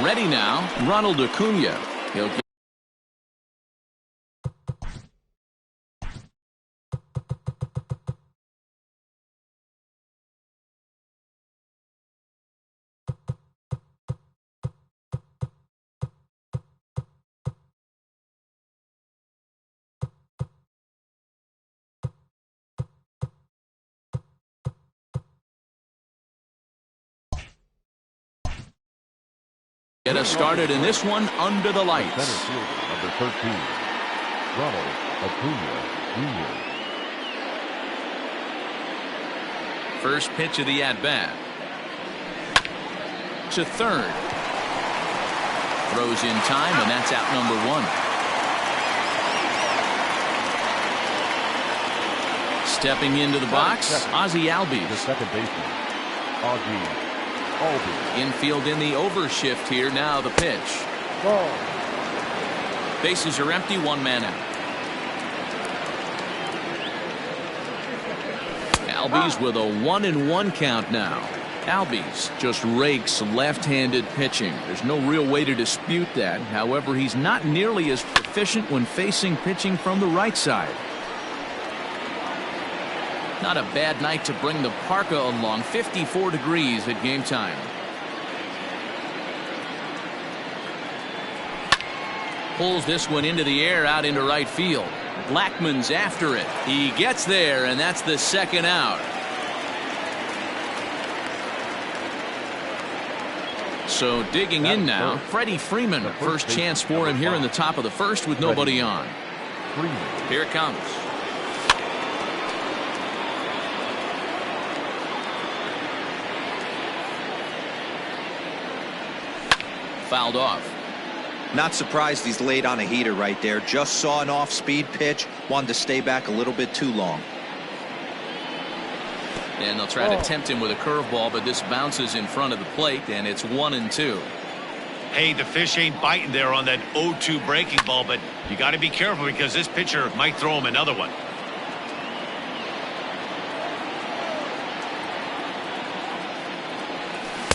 Ready now, Ronald Acuna. He'll get us started in this one under the lights. Center fielder, number 13, Ronald Acuna Jr. First pitch of the at-bat. To third. Throws in time, and that's out number one. Stepping into the box, Ozzie The Albies. second baseman, Ozzie Albies. Infield in the overshift here. Now the pitch. Ball. Bases are empty, one man out. Albies with a 1-1 count now. Albies just rakes left-handed pitching. There's no real way to dispute that. However, he's not nearly as proficient when facing pitching from the right side. Not a bad night to bring the parka along. 54 degrees at game time. Pulls this one into the air out into right field. Blackmon's after it. He gets there, and that's the second out. So digging in now, Freddie Freeman. First chance for him here in the top of the first with nobody on. Here it comes. Fouled off. Not surprised he's laid on a heater right there. Just saw an off-speed pitch. Wanted to stay back a little bit too long. And they'll try to tempt him with a curveball, but this bounces in front of the plate, and it's 1-2. Hey, the fish ain't biting there on that 0-2 breaking ball, but you got to be careful because this pitcher might throw him another one.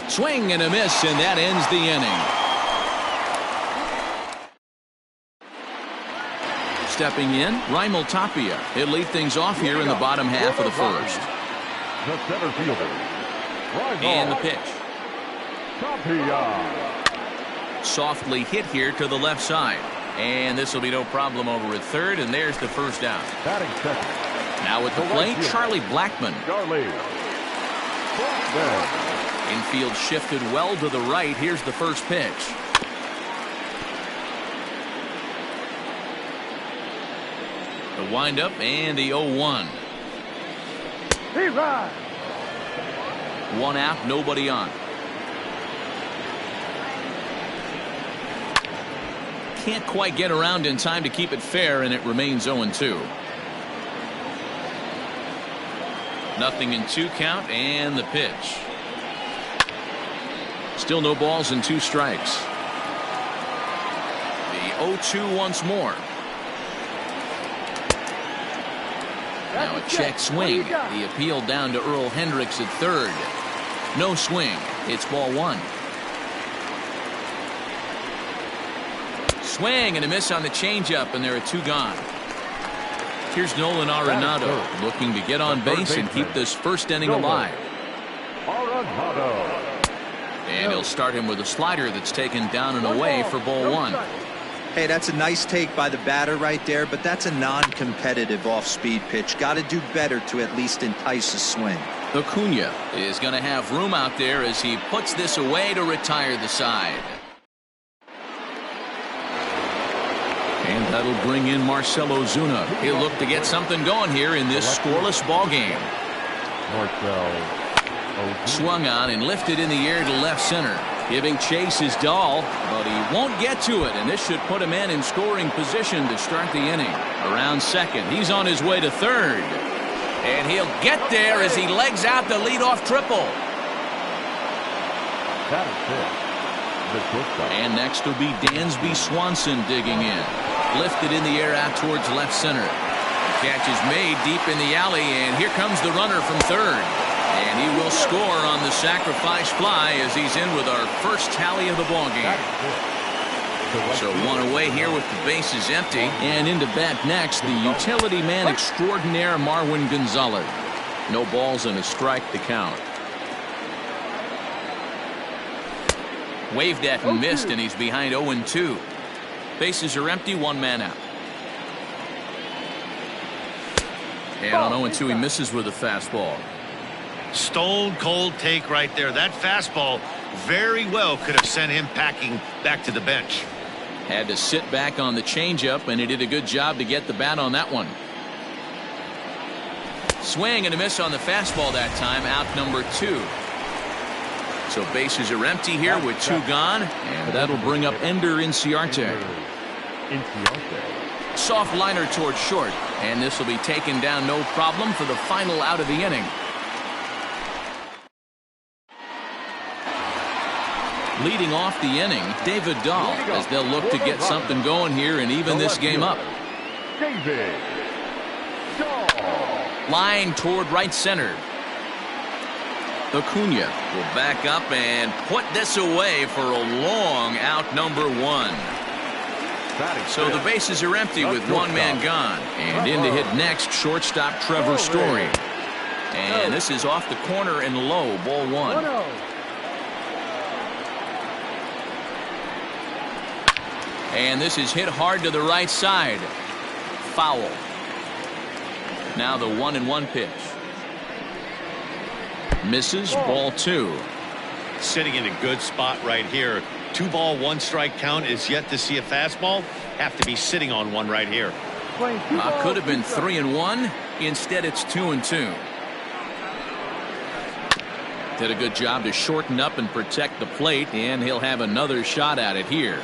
Swing and a miss, and that ends the inning. Stepping in, Raimel Tapia. He'll lead things off here in the bottom half of the first. The center fielder, And the pitch. Tapia. Softly hit here to the left side. And this will be no problem over at third, and there's the first out. Batting second, Now at the plate, Charlie Blackmon. Charlie Blackmon. Infield shifted well to the right. Here's the first pitch. The windup and the 0-1. One out, nobody on. Can't quite get around in time to keep it fair, and it remains 0-2. Nothing in 2 count, and the pitch. Still no balls and 2 strikes. The 0-2 once more. Now a check swing. The appeal down to Earl Hendricks at third. No swing. It's ball 1. Swing and a miss on the changeup, and there are 2 gone. Here's Nolan Arenado looking to get on base and keep this first inning alive. Arenado. And he'll start him with a slider that's taken down and away for ball 1. Hey, that's a nice take by the batter right there, but that's a non-competitive off-speed pitch. Got to do better to at least entice a swing. Acuna is going to have room out there as he puts this away to retire the side. And that'll bring in Marcell Ozuna. He'll look to get something going here in this scoreless ball game. Marcell Ozuna. Swung on and lifted in the air to left center. Giving chase is Dahl, but he won't get to it, and this should put him in scoring position to start the inning. Around second, he's on his way to third. And he'll get there as he legs out the leadoff triple. That is it. The shortstop. And next will be Dansby Swanson digging in. Lifted in the air out towards left center. The catch is made deep in the alley, and here comes the runner from third. And he will score on the sacrifice fly as he's in with our first tally of the ballgame. So one away here with the bases empty. And into bat next, the utility man extraordinaire, Marwin Gonzalez. No balls and a strike to count. Waved at and missed, and he's behind 0-2. Bases are empty, one man out. And on 0-2, he misses with a fastball. Stone cold take right there. That fastball very well could have sent him packing back to the bench. Had to sit back on the changeup, and he did a good job to get the bat on that one. Swing and a miss on the fastball that time, out number 2. So bases are empty here with 2 gone, and that'll bring up Ender Inciarte. Soft liner towards short, and this will be taken down no problem for the final out of the inning. Leading off the inning, David Dahl, as they'll look to get something going here and even this game up. David Dahl. Line toward right center. Acuna will back up and put this away for a long out number 1. So the bases are empty with 1 man gone. And in to hit next, shortstop Trevor Story. And this is off the corner and low, ball 1. And this is hit hard to the right side. Foul. Now the 1-1 pitch. Misses, ball 2. Sitting in a good spot right here. 2 ball, 1 strike count is yet to see a fastball. Have to be sitting on one right here. Could have been 3-1. Instead, it's 2-2. Did a good job to shorten up and protect the plate, and he'll have another shot at it here.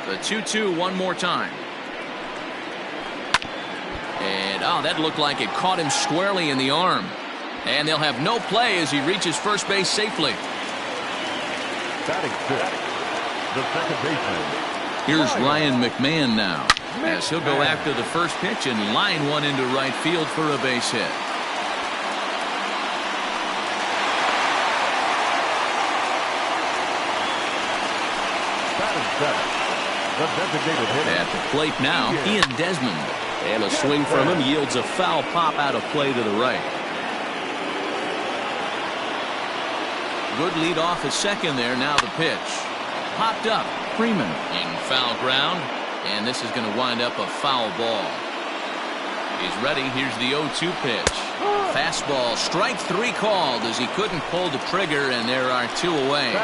The 2-2 one more time. And that looked like it caught him squarely in the arm. And they'll have no play as he reaches first base safely. Batting fifth, the second baseman. Here's Ryan McMahon now, as he'll go after the first pitch and line one into right field for a base hit. Batting seventh, the designated hitter. At the plate now, Ian Desmond. And a swing from him yields a foul pop out of play to the right. Good lead off at second there. Now the pitch. Popped up. Freeman in foul ground. And this is going to wind up a foul ball. He's ready. Here's the 0-2 pitch. Fastball. Strike 3 called as he couldn't pull the trigger, and there are 2 away.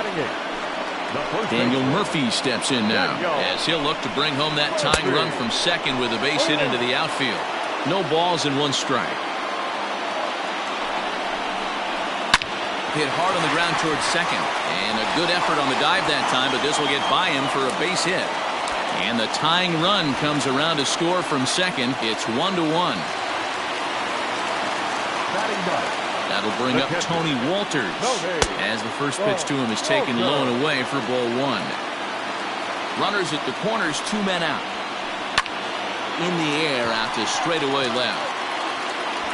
Daniel Murphy steps in now as he'll look to bring home that tying run from second with a base hit into the outfield. No balls and 1 strike. Hit hard on the ground towards second, and a good effort on the dive that time, but this will get by him for a base hit. And the tying run comes around to score from second. It's 1-1. That'll bring up Tony Walters as the first pitch to him is taken low and away for ball 1. Runners at the corners, 2 men out. In the air out to straightaway left.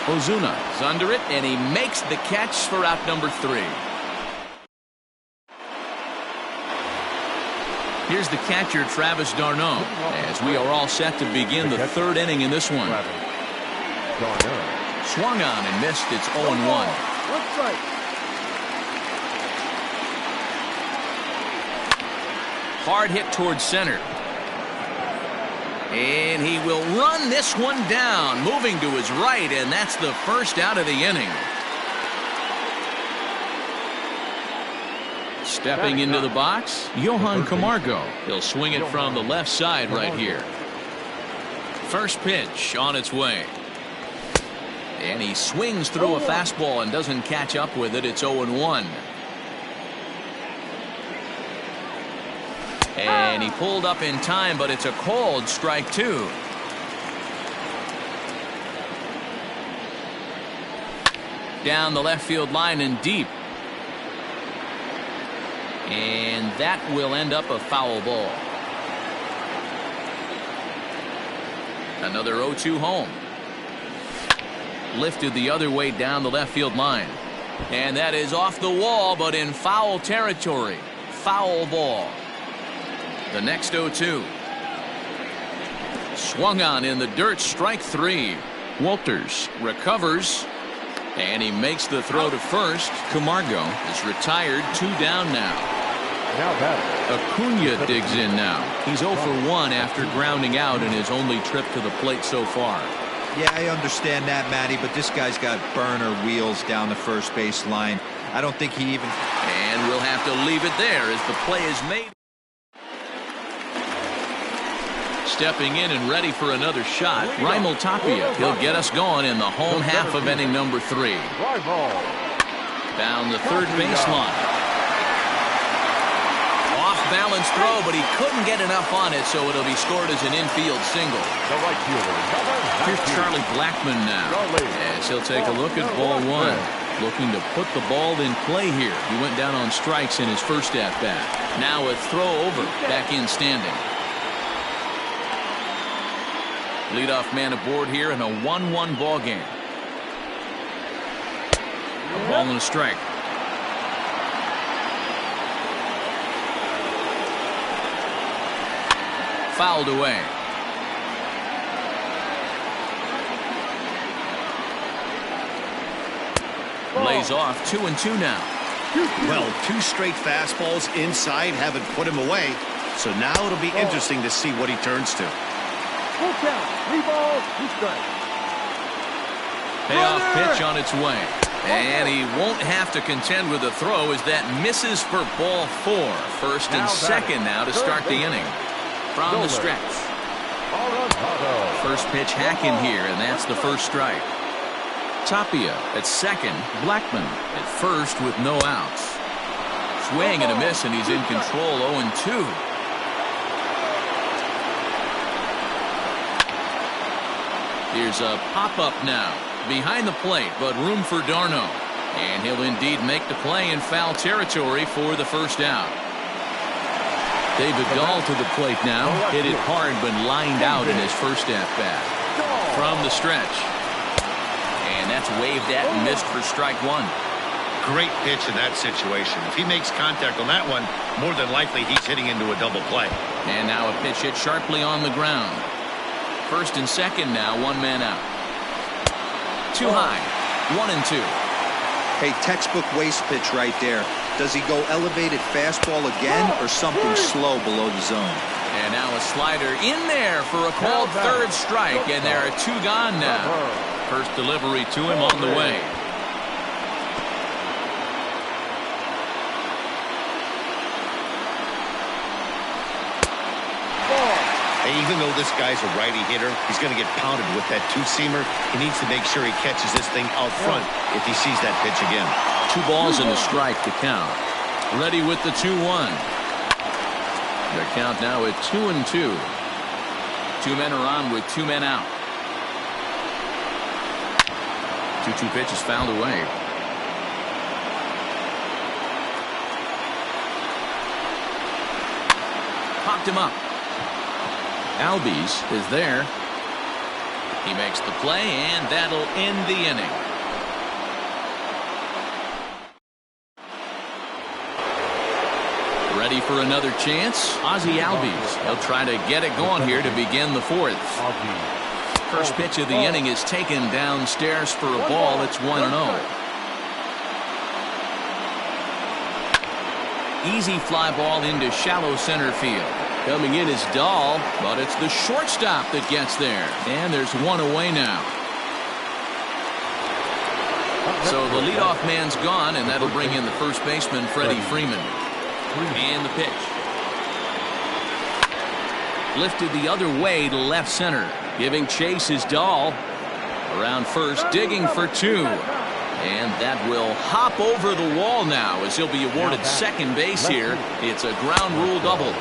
Ozuna is under it, and he makes the catch for out number 3. Here's the catcher, Travis d'Arnaud, as we are all set to begin the 3rd inning in this one. Swung on and missed. It's 0-1. Hard hit towards center. And he will run this one down, moving to his right, and that's the first out of the inning. Stepping into the box, Johan Camargo. He'll swing it from the left side right here. First pitch on its way. And he swings through a fastball and doesn't catch up with it. It's 0-1. And he pulled up in time, but it's a called strike 2. Down the left field line and deep. And that will end up a foul ball. Another 0-2 home. Lifted the other way down the left field line. And that is off the wall, but in foul territory. Foul ball. The next 0-2. Swung on in the dirt, strike 3. Walters recovers, and he makes the throw to first. Camargo is retired, 2 down now. Now batter. Acuna digs in now. He's 0 for 1 after grounding out in his only trip to the plate so far. Yeah, I understand that, Matty, but this guy's got burner wheels down the first base line. I don't think he even... And we'll have to leave it there as the play is made. Stepping in and ready for another shot, Raimel Tapia. He'll get us going in the home half of inning number 3. Down the third baseline. Off-balance throw, but he couldn't get enough on it, so it'll be scored as an infield single. The right fielder. Here's Charlie Blackmon now, as he'll take a look at ball 1. Looking to put the ball in play here. He went down on strikes in his first at-bat. Now a throw over, back in standing. Leadoff man aboard here in a 1-1 ball game. A ball and a strike. Fouled away. Lays off 2-2 now. Well, 2 straight fastballs inside haven't put him away. So now it'll be interesting to see what he turns to. Full count. 3 balls, 2 strikes. Payoff pitch on its way. And he won't have to contend with a throw as that misses for ball 4. First and second now to start the inning. From the stretch. First pitch hacking here, and that's the first strike. Tapia at second. Blackmon at first with no outs. Swing and a miss, and he's in control. 0-2. Here's a pop-up now. Behind the plate, but room for d'Arnaud. And he'll indeed make the play in foul territory for the first out. David Dahl to the plate now. Hit it hard, but lined out in his first at-bat. From the stretch. And that's waved at and missed for strike 1. Great pitch in that situation. If he makes contact on that one, more than likely he's hitting into a double play. And now a pitch hit sharply on the ground. First and second now, 1 man out. Too high. 1-2. Hey, textbook waste pitch right there. Does he go elevated fastball again or something slow below the zone? And now a slider in there for a called third strike, and there are 2 gone now. First delivery to him on the way. Even though this guy's a righty hitter, he's going to get pounded with that 2-seamer. He needs to make sure he catches this thing out front if he sees that pitch again. 2 balls and a strike to count. Ready with the 2-1. The count now at 2-2. 2 men are on with 2 men out. 2-2 pitch is fouled away. Popped him up. Albies is there. He makes the play, and that'll end the inning. Ready for another chance? Ozzie Albies. He'll try to get it going here to begin the 4th. First pitch of the inning is taken downstairs for a ball. It's 1-0. Easy fly ball into shallow center field. Coming in is Dahl, but it's the shortstop that gets there. And there's 1 away now. So the leadoff man's gone, and that'll bring in the first baseman, Freddie Freeman. And the pitch. Lifted the other way to left center. Giving chase is Dahl. Around first, digging for 2. And that will hop over the wall now as he'll be awarded second base here. It's a ground rule double.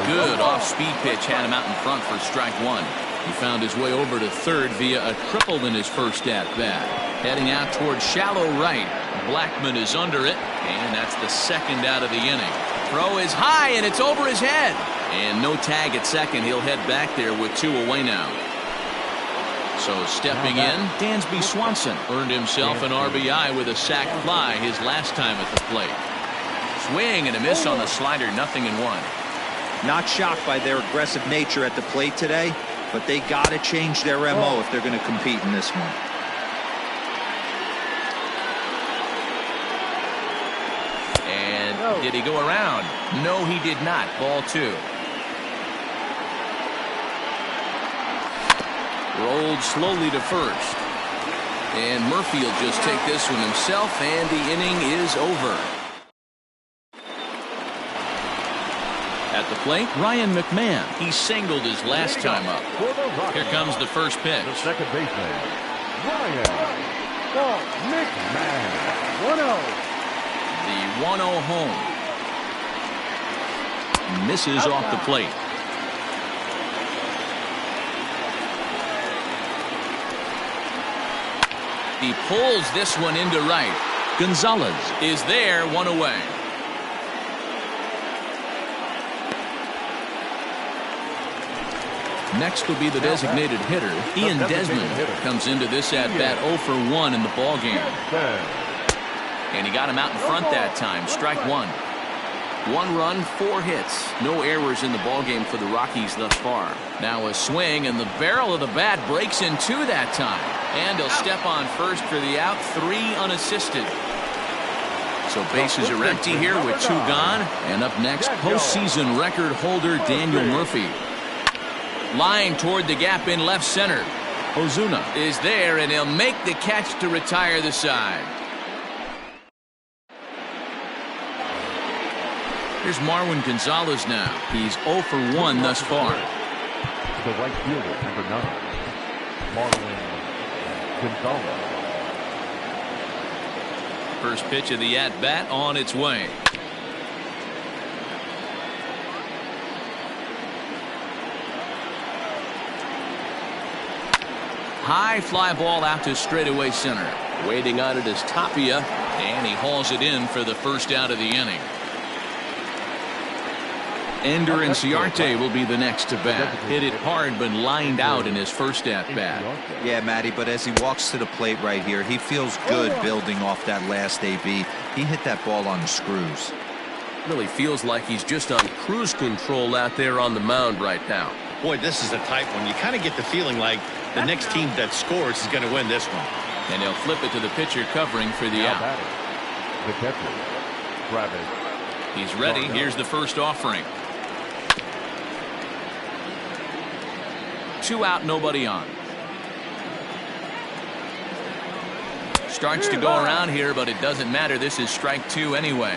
Good off-speed pitch had him out in front for strike 1. He found his way over to third via a triple in his first at-bat. Heading out towards shallow right. Blackmon is under it, and that's the second out of the inning. Throw is high, and it's over his head. And no tag at second. He'll head back there with 2 away now. So stepping in, Dansby Swanson earned himself an RBI with a sac fly his last time at the plate. Swing and a miss on the slider, 0-1. Not shocked by their aggressive nature at the plate today, but they got to change their MO if they're going to compete in this one. And did he go around? No, he did not. Ball 2. Rolled slowly to first. And Murphy will just take this one himself, and the inning is over. At the plate, Ryan McMahon. He singled his last time up. Here comes the first pitch. The second baseman, Ryan McMahon. 1-0. The 1-0 home. Misses off the plate. He pulls this one into right. Gonzalez is there, 1 away. Next will be the designated hitter. Ian Desmond comes into this at-bat 0 for 1 in the ballgame. And he got him out in front that time. Strike 1. 1 run, 4 hits. No errors in the ballgame for the Rockies thus far. Now a swing, and the barrel of the bat breaks in 2 that time. And he'll step on first for the out, 3 unassisted. So bases are empty here with 2 gone. And up next, postseason record holder Daniel Murphy. Line toward the gap in left center. Ozuna is there, and he'll make the catch to retire the side. Here's Marwin Gonzalez now. He's 0 for 1 thus far. The right fielder, number 9, Marwin Gonzalez. First pitch of the at-bat on its way. High fly ball out to straightaway center. Waiting on it is Tapia, and he hauls it in for the first out of the inning. Ender Inciarte will be the next to bat. Hit it hard, but lined out in his first at-bat. Yeah, Matty, but as he walks to the plate right here, he feels good building off that last AB. He hit that ball on the screws. Really feels like he's just on cruise control out there on the mound right now. Boy, this is a tight one. You kind of get the feeling like the next team that scores is going to win this one. And he'll flip it to the pitcher covering for the out. The catcher, Travis. He's ready. Here's the first offering. 2 out, nobody on. Starts to go around here, but it doesn't matter. This is strike 2 anyway.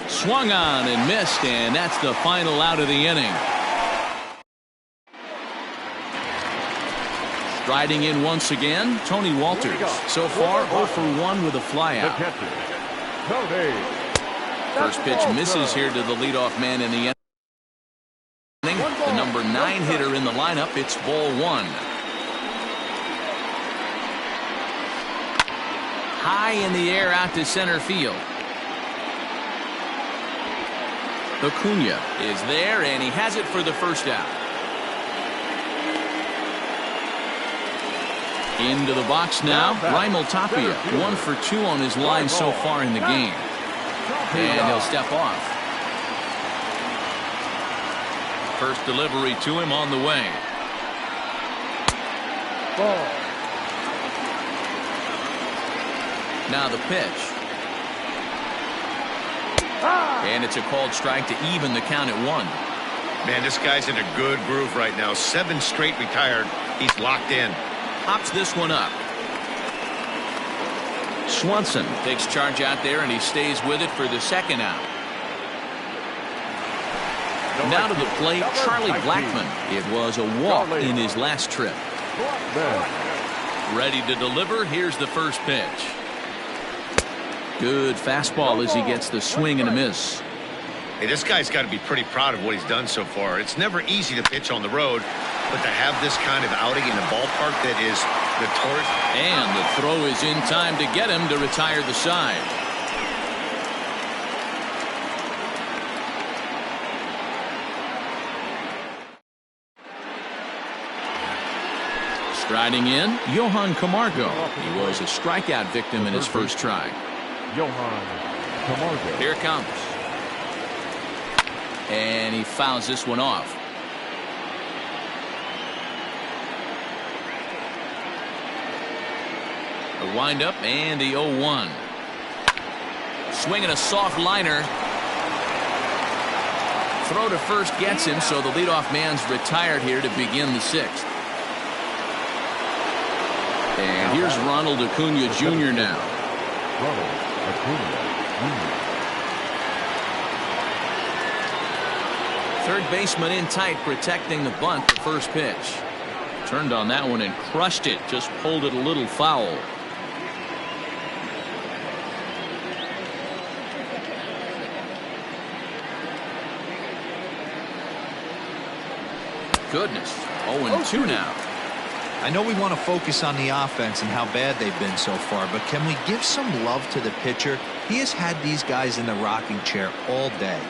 Swung on and missed, and that's the final out of the inning. Striding in once again, Tony Walters. So far, 0 for 1 with a flyout. First pitch misses here to the leadoff man in the inning. The number 9 hitter in the lineup. It's ball 1. High in the air out to center field. Acuna is there, and he has it for the first out. Into the box now, Raimel Tapia. 1 for 2 on his line so far in the game. And he'll step off. First delivery to him on the way. Now the pitch. And it's a called strike to even the count at 1. Man, this guy's in a good groove right now. 7 straight retired. He's locked in. Pops this one up. Swanson takes charge out there, and he stays with it for the second out. Now to the plate, Charlie Blackmon. It was a walk in his last trip. Ready to deliver. Here's the first pitch. Good fastball as he gets the swing and a miss. Hey, this guy's got to be pretty proud of what he's done so far. It's never easy to pitch on the road, but to have this kind of outing in a ballpark that is notorious. And the throw is in time to get him to retire the side. Riding in, Johan Camargo. He was a strikeout victim in his first try. Johan Camargo. Here it comes. And he fouls this one off. A windup and the 0-1. Swinging a soft liner. Throw to first gets him, so the leadoff man's retired here to begin the sixth. And here's Ronald Acuna Jr. now. Ronald Acuna Jr. Third baseman in tight, protecting the bunt for first pitch. Turned on that one and crushed it. Just pulled it a little foul. Goodness. 0-2 now. I know we want to focus on the offense and how bad they've been so far, but can we give some love to the pitcher? He has had these guys in the rocking chair all day.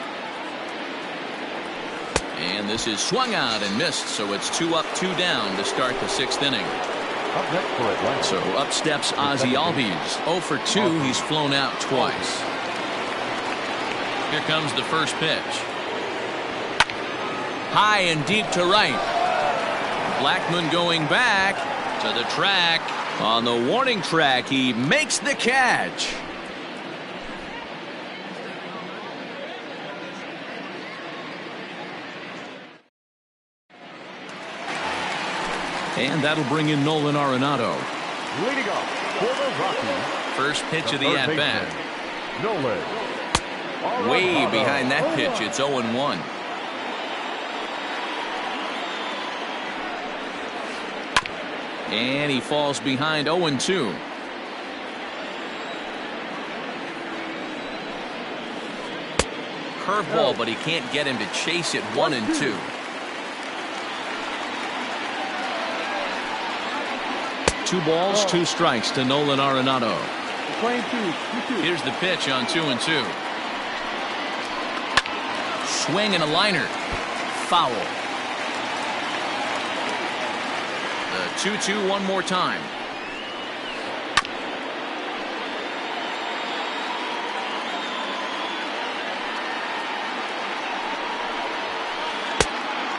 And this is swung out and missed, so it's 2 up, 2 down to start the sixth inning. Up next for Atlanta. So up steps Ozzie Albies. 0 for 2. He's flown out twice. Here comes the first pitch. High and deep to right. Blackmon going back to the track. On the warning track, he makes the catch. And that'll bring in Nolan Arenado. Leading up for the Rockies. First pitch of the at-bat. Nolan Arenado. Way behind that pitch. It's 0-1. And he falls behind 0-2. Curveball, but he can't get him to chase it. 1-2. Two balls, 2 strikes to Nolan Arenado. Here's the pitch on 2-2. Swing and a liner. Foul. 2-2 one more time.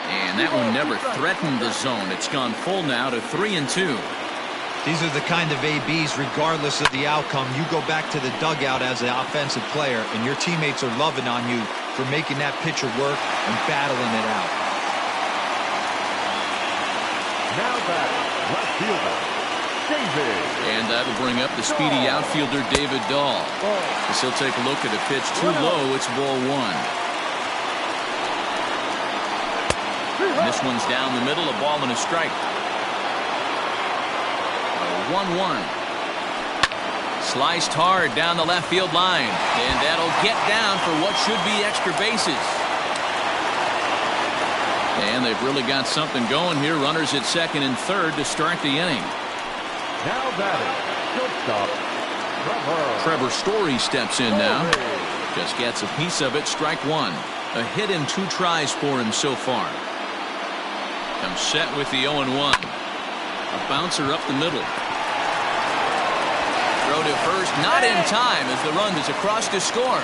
And that one never threatened the zone. It's gone full now to 3-2. These are the kind of ABs, regardless of the outcome. You go back to the dugout as an offensive player, and your teammates are loving on you for making that pitcher work and battling it out. Now back, left fielder, David. And that'll bring up the speedy outfielder, David Dahl. As he'll take a look at a pitch too low. It's ball 1. And this one's down the middle, a ball and a strike. 1-1. Sliced hard down the left field line. And that'll get down for what should be extra bases. And they've really got something going here. Runners at second and third to start the inning. Now batting, shortstop, Trevor Story steps in now. Just gets a piece of it. Strike 1. A hit in 2 tries for him so far. Comes set with the 0-1. A bouncer up the middle. Throw to first, not in time as the run is across to score.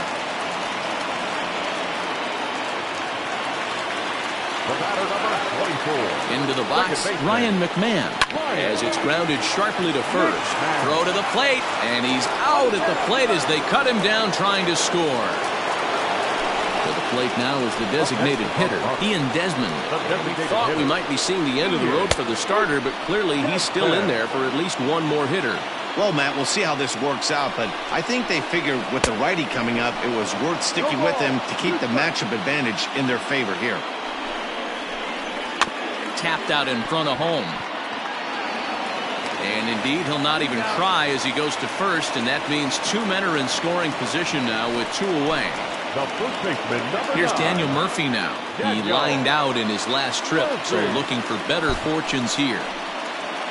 The batter number 24. Into the box, Ryan McMahon, as it's grounded sharply to first. Throw to the plate, and he's out at the plate as they cut him down trying to score. To the plate now is the designated hitter, Ian Desmond. We thought we might be seeing the end of the road for the starter, but clearly he's still in there for at least one more hitter. Well, Matt, we'll see how this works out, but I think they figured with the righty coming up, it was worth sticking with him to keep the matchup advantage in their favor here. Tapped out in front of home. And indeed, he'll not even try as he goes to first, and that means 2 men are in scoring position now with 2 away. The first baseman, number Here's 9. Daniel Murphy now. He lined out in his last trip, so looking for better fortunes here.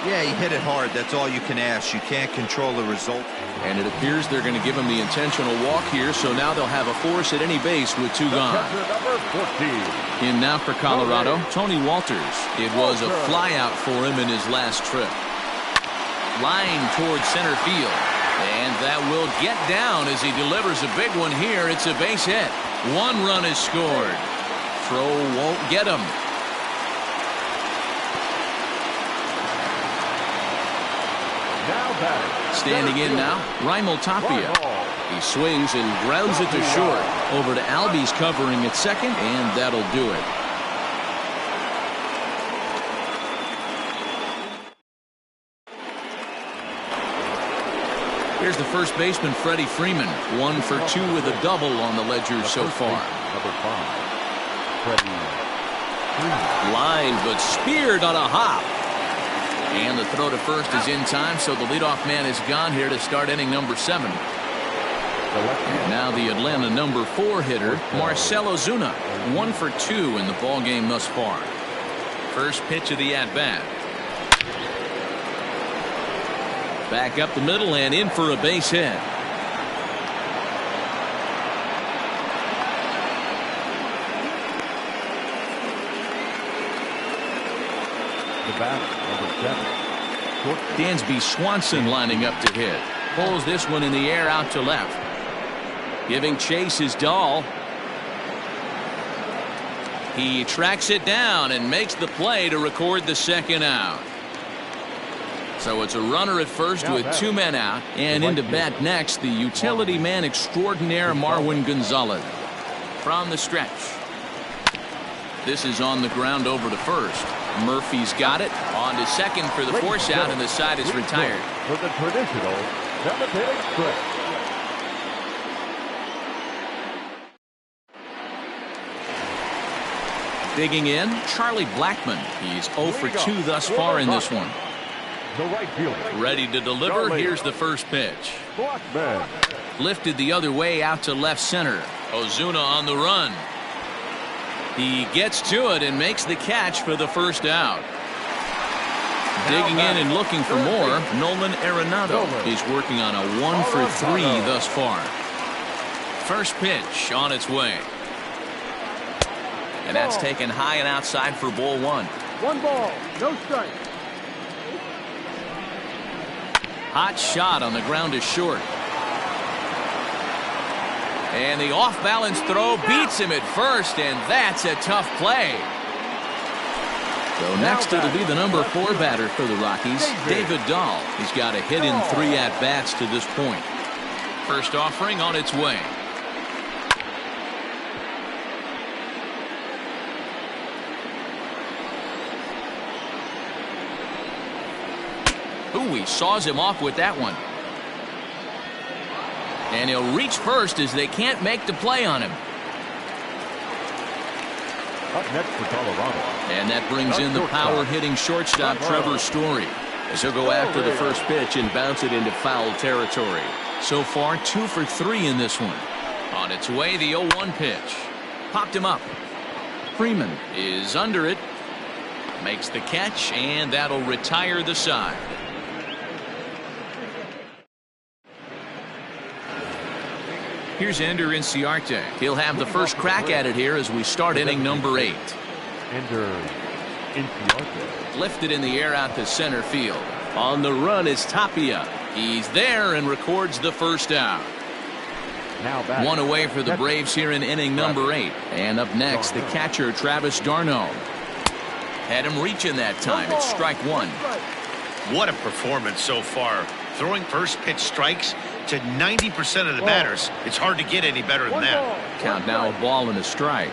Yeah, he hit it hard. That's all you can ask. You can't control the result. And it appears they're going to give him the intentional walk here, so now they'll have a force at any base with 2 gone. Number 14. In now for Colorado, Tony Walters. It was a flyout for him in his last trip. Line towards center field. And that will get down as he delivers a big one here. It's a base hit. 1 run is scored. Throw won't get him. Now batting. Standing in now, Raimel Tapia. He swings and grounds it to short. Over to Albies covering at second, and that'll do it. Here's the first baseman, Freddie Freeman. 1 for 2 with a double on the ledger so far. Number 5. Freddie Freeman. Lined but speared on a hop. And the throw to first is in time, so the leadoff man is gone here to start inning number 7. And now the Atlanta number 4 hitter, Marcell Ozuna. 1 for 2 in the ball game thus far. First pitch of the at-bat. Back up the middle and in for a base hit. The bat, number 7. Dansby Swanson lining up to hit. Pulls this one in the air out to left. Giving chase is Dahl. He tracks it down and makes the play to record the second out. So it's a runner at first with 2 men out. And into bat next, the utility man extraordinaire Marwin Gonzalez. From the stretch. This is on the ground over to first. Murphy's got it. On to second for the force out, and the side is retired. For the traditional cemetery stretch. Digging in, Charlie Blackmon. He's 0 for 2 thus far in this one. The right fielder. Ready to deliver. Here's the first pitch. Blackmon. Lifted the other way out to left center. Ozuna on the run. He gets to it and makes the catch for the first out. Digging in and looking for more, Nolan Arenado is working on a 1 for 3 thus far. First pitch on its way. And that's taken high and outside for ball 1. 1 ball, no strike. Hot shot on the ground is short. And the off-balance throw beats him at first, and that's a tough play. So next it'll be the number 4 batter for the Rockies, David Dahl. He's got a hit in 3 at-bats to this point. First offering on its way. Ooh, he saws him off with that one. And he'll reach first as they can't make the play on him. Up next for Colorado. And that brings in the power-hitting shortstop Trevor Story. As he'll go after the first pitch and bounce it into foul territory. So far, 2 for 3 in this one. On its way, the 0-1 pitch. Popped him up. Freeman is under it. Makes the catch, and that'll retire the side. Here's Ender Inciarte. He'll have the first crack at it here as we start inning number 8. Ender Inciarte. Lifted in the air out to center field. On the run is Tapia. He's there and records the first out. Now back. 1 away for the Braves here in inning number 8. And up next, the catcher Travis d'Arnaud. Had him reaching that time. It's strike 1. What a performance so far. Throwing first pitch strikes to 90% of the batters. It's hard to get any better than that. Count now, a ball and a strike.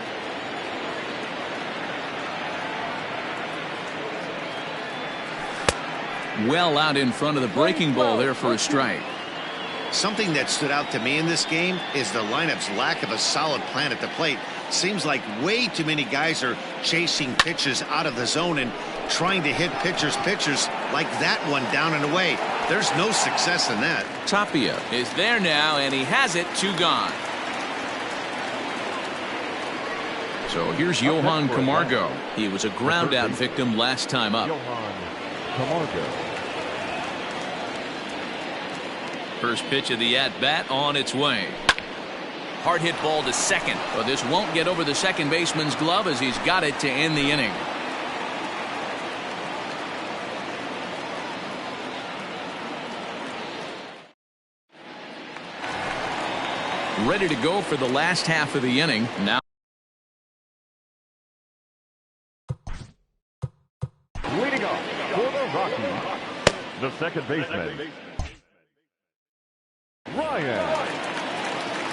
Well out in front of the breaking ball there for a strike. Something that stood out to me in this game is the lineup's lack of a solid plan at the plate. Seems like way too many guys are chasing pitches out of the zone and trying to hit pitchers like that one down and away. There's no success in that. Tapia is there now, and he has it. 2 gone. So here's Johan Camargo. He was a ground out victim last time up. Camargo. First pitch of the at-bat on its way. Hard hit ball to second. But this won't get over the second baseman's glove as he's got it to end the inning. Ready to go for the last half of the inning. Now Leading off for the Rockies, the second baseman, Ryan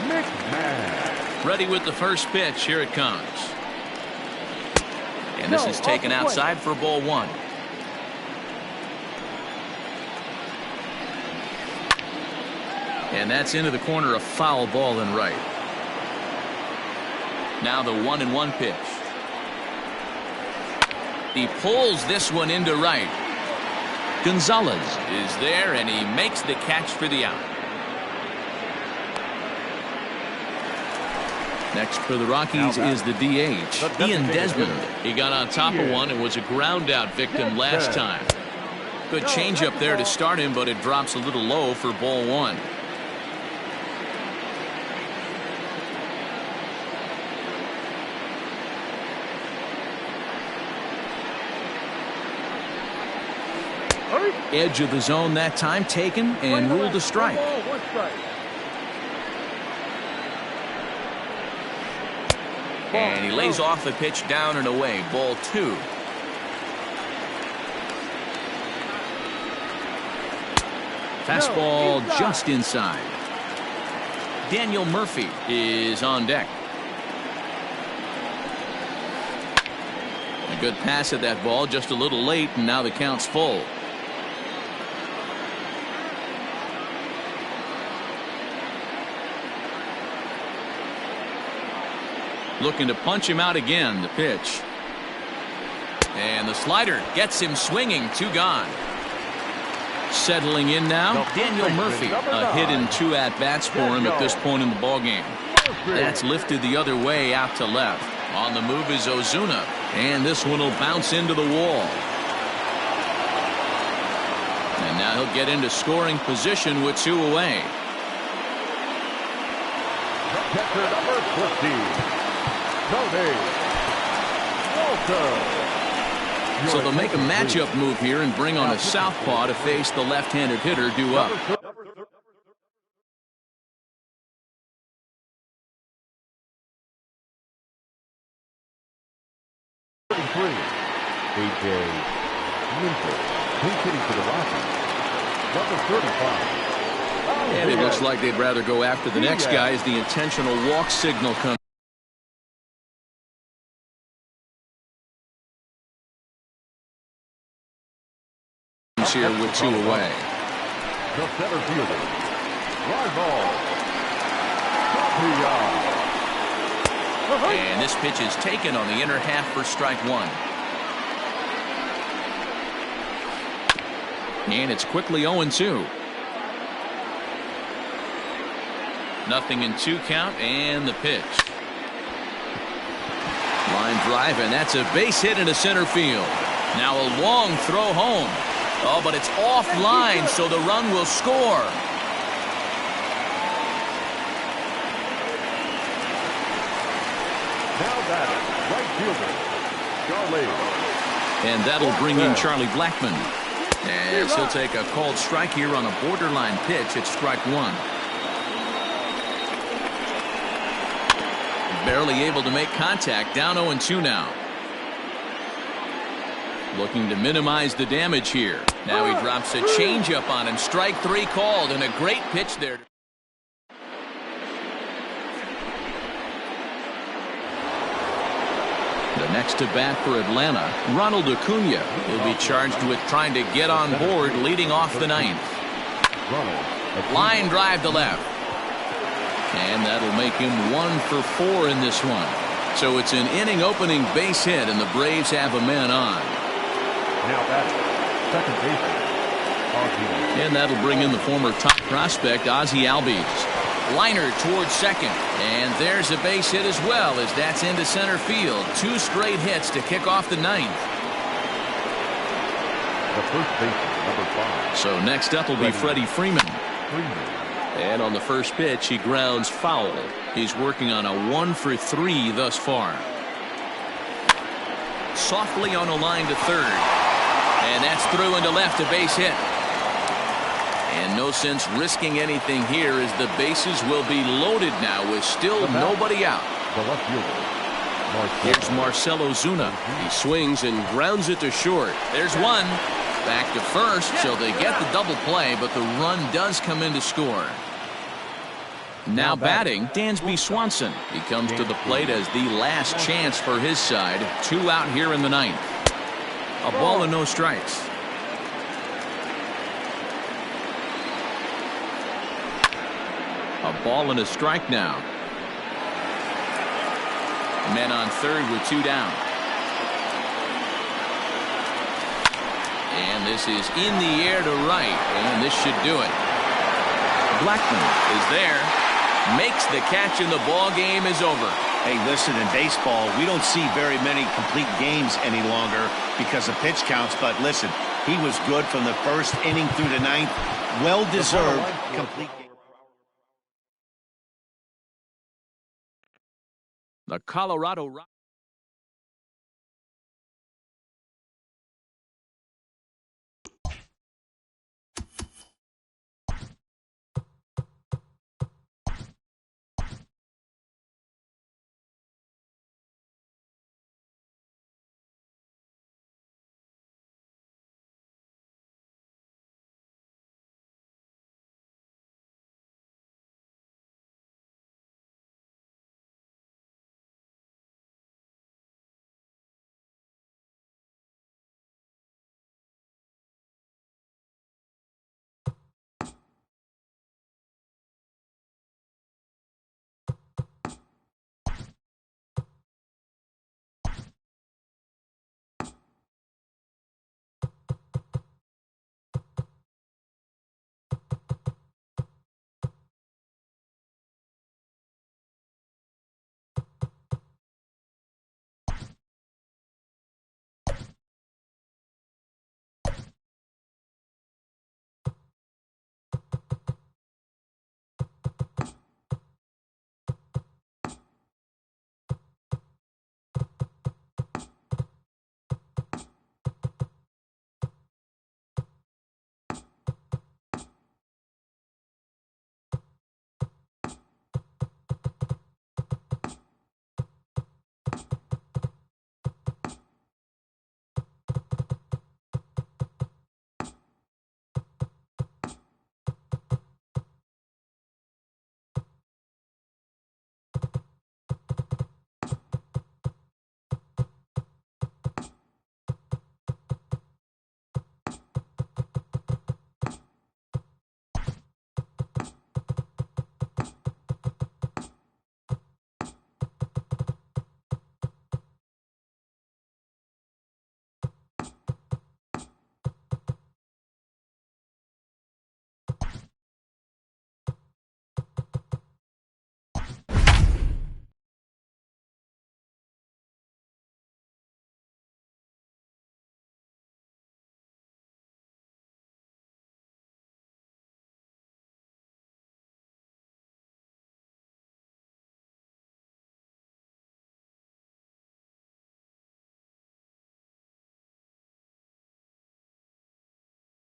McMahon. ready with the first pitch. Here it comes. And this is taken outside for ball one. And that's into the corner, a foul ball and right. Now the 1-1 pitch. He pulls this one into right. Gonzalez is there, and he makes the catch for the out. Next for the Rockies is the DH, Ian Desmond. He got on top of one and was a ground out victim last time. Good changeup there to start him, but it drops a little low for ball one. Edge of the zone that time taken and ruled a strike. And he lays off the pitch down and away. Ball two. Fastball just inside. Daniel Murphy is on deck. A good pass at that ball, just a little late, and now the count's full. Looking to punch him out again. The pitch. And the slider gets him swinging. Two gone. Settling in now, Daniel Murphy. A hit in 2 at-bats for him at this point in the ballgame. That's lifted the other way out to left. On the move is Ozuna. And this one will bounce into the wall. And now he'll get into scoring position with 2 away. Catcher number 15. So they'll make a matchup move here and bring on a southpaw to face the left-handed hitter due up. A.J. Minter, pinch hitting for the Rockies. Number 35. And it looks like they'd rather go after the next guy as the intentional walk signal comes. Here with 2 away. The center fielder, fly ball. And this pitch is taken on the inner half for strike 1. And it's quickly 0-2. Nothing in 2 count, and the pitch. Line drive, and that's a base hit into center field. Now a long throw home. Oh, but it's offline, so the run will score. Now batting, right fielder, Charlie. And that'll bring in Charlie Blackmon. And he'll take a called strike here on a borderline pitch at strike 1. Barely able to make contact, down 0-2 now. Looking to minimize the damage here. Now he drops a changeup on him. Strike 3 called, and a great pitch there. The next to bat for Atlanta, Ronald Acuna. He'll be charged with trying to get on board leading off the 9th. Line drive to left. And that'll make him 1 for 4 in this one. So it's an inning opening base hit, and the Braves have a man on. Now batting, second baseman, Ozzie. And that'll bring in the former top prospect, Ozzie Albies. Liner towards second. And there's a base hit as well as that's into center field. 2 straight hits to kick off the 9th. The first baseman, number 5. So next up will be Freddie Freeman. And on the first pitch, he grounds foul. He's working on a 1-for-3 thus far. Softly on a line to third. And that's through into left, a base hit. And no sense risking anything here as the bases will be loaded now with still nobody out. The left fielder, Here's Marcell Ozuna. He swings and grounds it to short. There's one. Back to first, so they get the double play, but the run does come in to score. Now batting, Dansby Swanson. He comes to the plate as the last chance for his side. 2 out here in the ninth. A ball and no strikes. A ball and a strike now. Men on third with 2 down. And this is in the air to right, and this should do it. Blackmon is there, makes the catch, and the ball game is over. Hey, listen, in baseball, we don't see very many complete games any longer because of pitch counts, but listen, he was good from the first inning through the ninth. Well-deserved complete game. The Colorado Rockies.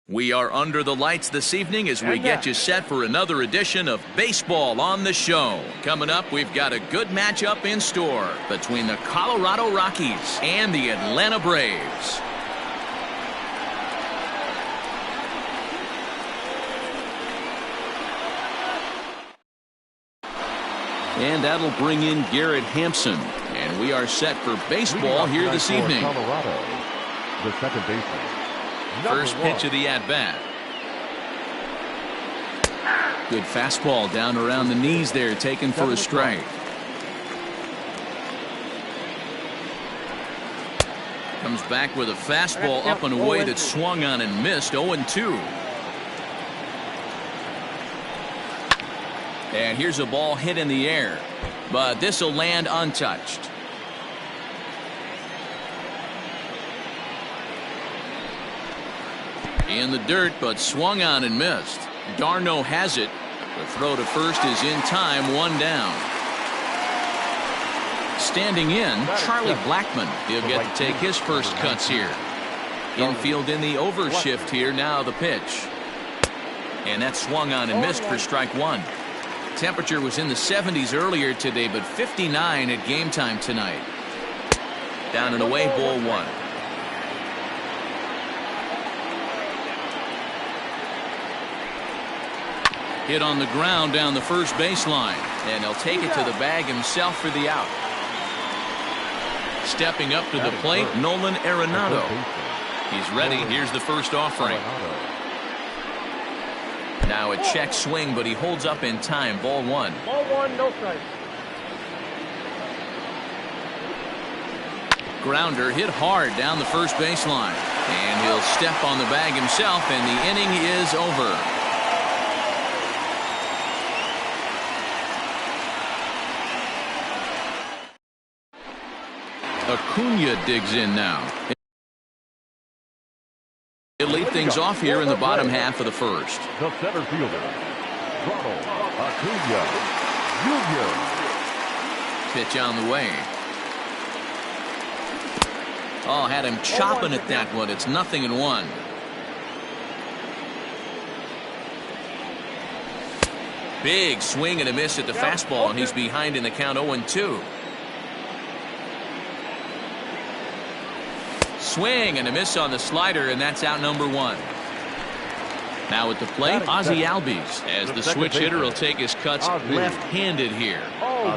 We are under the lights this evening as we get you set for another edition of Baseball on the Show. Coming up, we've got a good matchup in store between the Colorado Rockies and the Atlanta Braves. And that'll bring in Garrett Hampson. And we are set for baseball here this evening. Colorado, the second baseman. First pitch of the at-bat. Good fastball down around the knees there, taken for a strike. Comes back with a fastball up and away that swung on and missed. 0-2. And here's a ball hit in the air, but this will land untouched. In the dirt, but swung on and missed. Darno has it. The throw to first is in time, 1 down. Standing in, Charlie Blackmon. He'll get to take his first cuts here. Infield in the overshift here. Now the pitch. And that swung on and missed for strike 1. Temperature was in the 70s earlier today, but 59 at game time tonight. Down and away, ball 1. Hit on the ground down the first baseline, and he'll take it to the bag himself for the out. Stepping up to the plate, Nolan Arenado. He's ready. Here's the first offering. Now a check swing, but he holds up in time. Ball 1. Ball 1, no strikes. Grounder hit hard down the first baseline, and he'll step on the bag himself, and the inning is over. Acuna digs in now. He'll lead things off here in the bottom half of the first. The center fielder, Ronald Acuna Jr. Pitch on the way. Oh, had him chopping at that one. It's 0-1. Big swing and a miss at the fastball, and he's behind in the count 0-2. Swing and a miss on the slider, and that's out number 1. Now at the plate, Ozzie Albies, as the switch hitter will take his cuts left-handed here.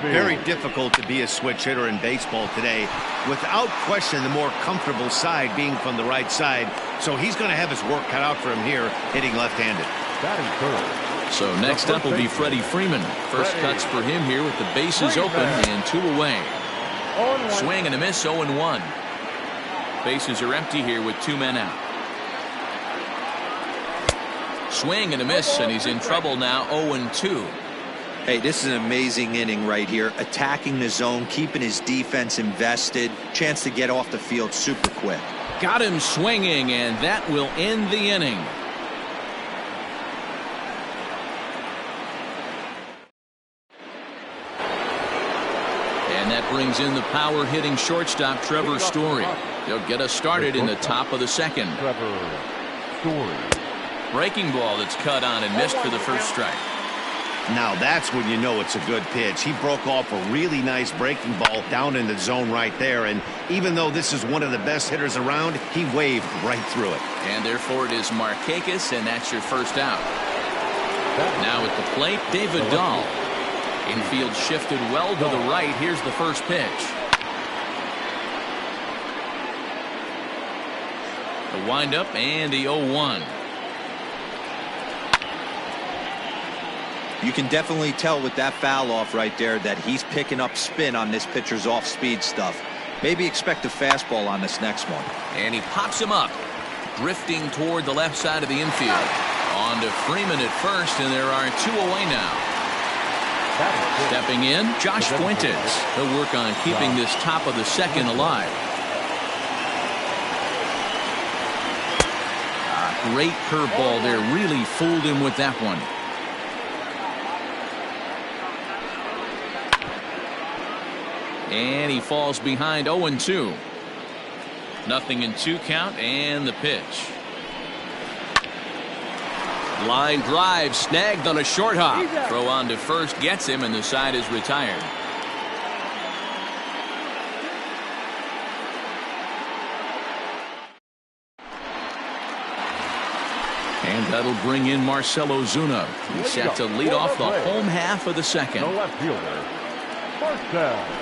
Very difficult to be a switch hitter in baseball today. Without question, the more comfortable side being from the right side. So he's going to have his work cut out for him here, hitting left-handed. So next up will be Freddie Freeman. First cuts for him here with the bases open and 2 away. Swing and a miss, 0-1. Bases are empty here with 2 men out. Swing and a miss, and he's in trouble now, 0-2. Hey, this is an amazing inning right here. Attacking the zone, keeping his defense invested. Chance to get off the field super quick. Got him swinging, and that will end the inning. And that brings in the power-hitting shortstop, Trevor Story. He'll get us started in the top of the second. Trevor Story. Breaking ball that's cut on and missed for the first strike. Now that's when you know it's a good pitch. He broke off a really nice breaking ball down in the zone right there, and even though this is one of the best hitters around, he waved right through it. And therefore it is Markakis, and that's your first out. Now at the plate, David Dahl. Infield shifted well to the right. Here's the first pitch. The windup and the 0-1. You can definitely tell with that foul off right there that he's picking up spin on this pitcher's off-speed stuff. Maybe expect a fastball on this next one. And he pops him up, drifting toward the left side of the infield. On to Freeman at first, and there are 2 away now. Stepping in, Josh Fuentes. He'll work on keeping this top of the second alive. Great curveball there. Really fooled him with that one. And he falls behind 0-2. 0-2 count, and the pitch. Line drive snagged on a short hop. Throw on to first gets him, and the side is retired. And that'll bring in Marcell Ozuna. He's set to lead off the home half of the second. The left fielder, Marcell.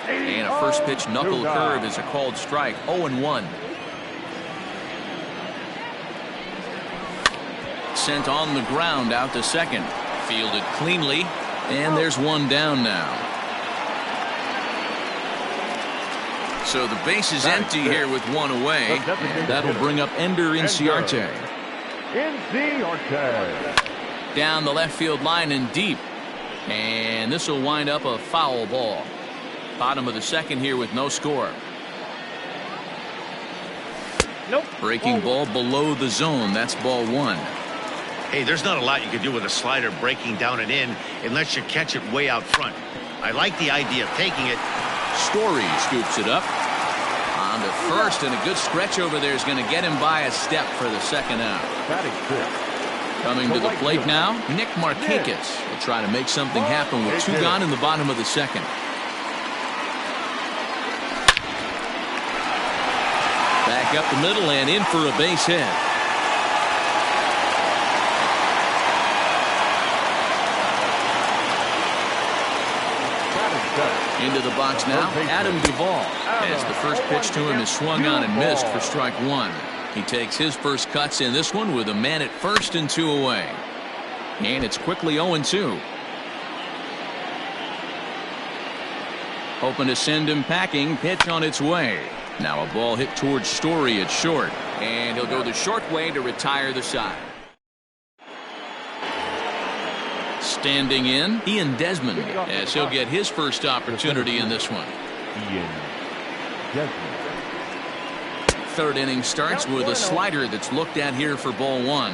And a first pitch knuckle curve is a called strike. 0-1. Sent on the ground out to second. Fielded cleanly, and there's 1 down now. So the base is empty here with 1 away, and that'll bring up Ender Inciarte. Down the left field line and deep, and this will wind up a foul ball. Bottom of the second here with no score. Breaking ball below the zone. That's ball one. Hey, there's not a lot you can do with a slider breaking down and in unless you catch it way out front. I like the idea of taking it. Story scoops it up. On to first, and a good stretch over there is going to get him by a step for the second out. Batting fifth. Coming to the plate now, Nick Markakis will try to make something happen with 2 gone in the bottom of the second. Back up the middle and in for a base hit. Into the box now, Adam Duvall. As the first pitch to him is swung on and missed for strike one. He takes his first cuts in this one with a man at first and 2 away. And it's quickly 0-2. Hoping to send him packing. Pitch on its way. Now a ball hit towards Story at short. And he'll go the short way to retire the side. Standing in, Ian Desmond, as he'll get his first opportunity in this one. Ian Desmond. Third inning starts with a slider that's looked at here for ball one.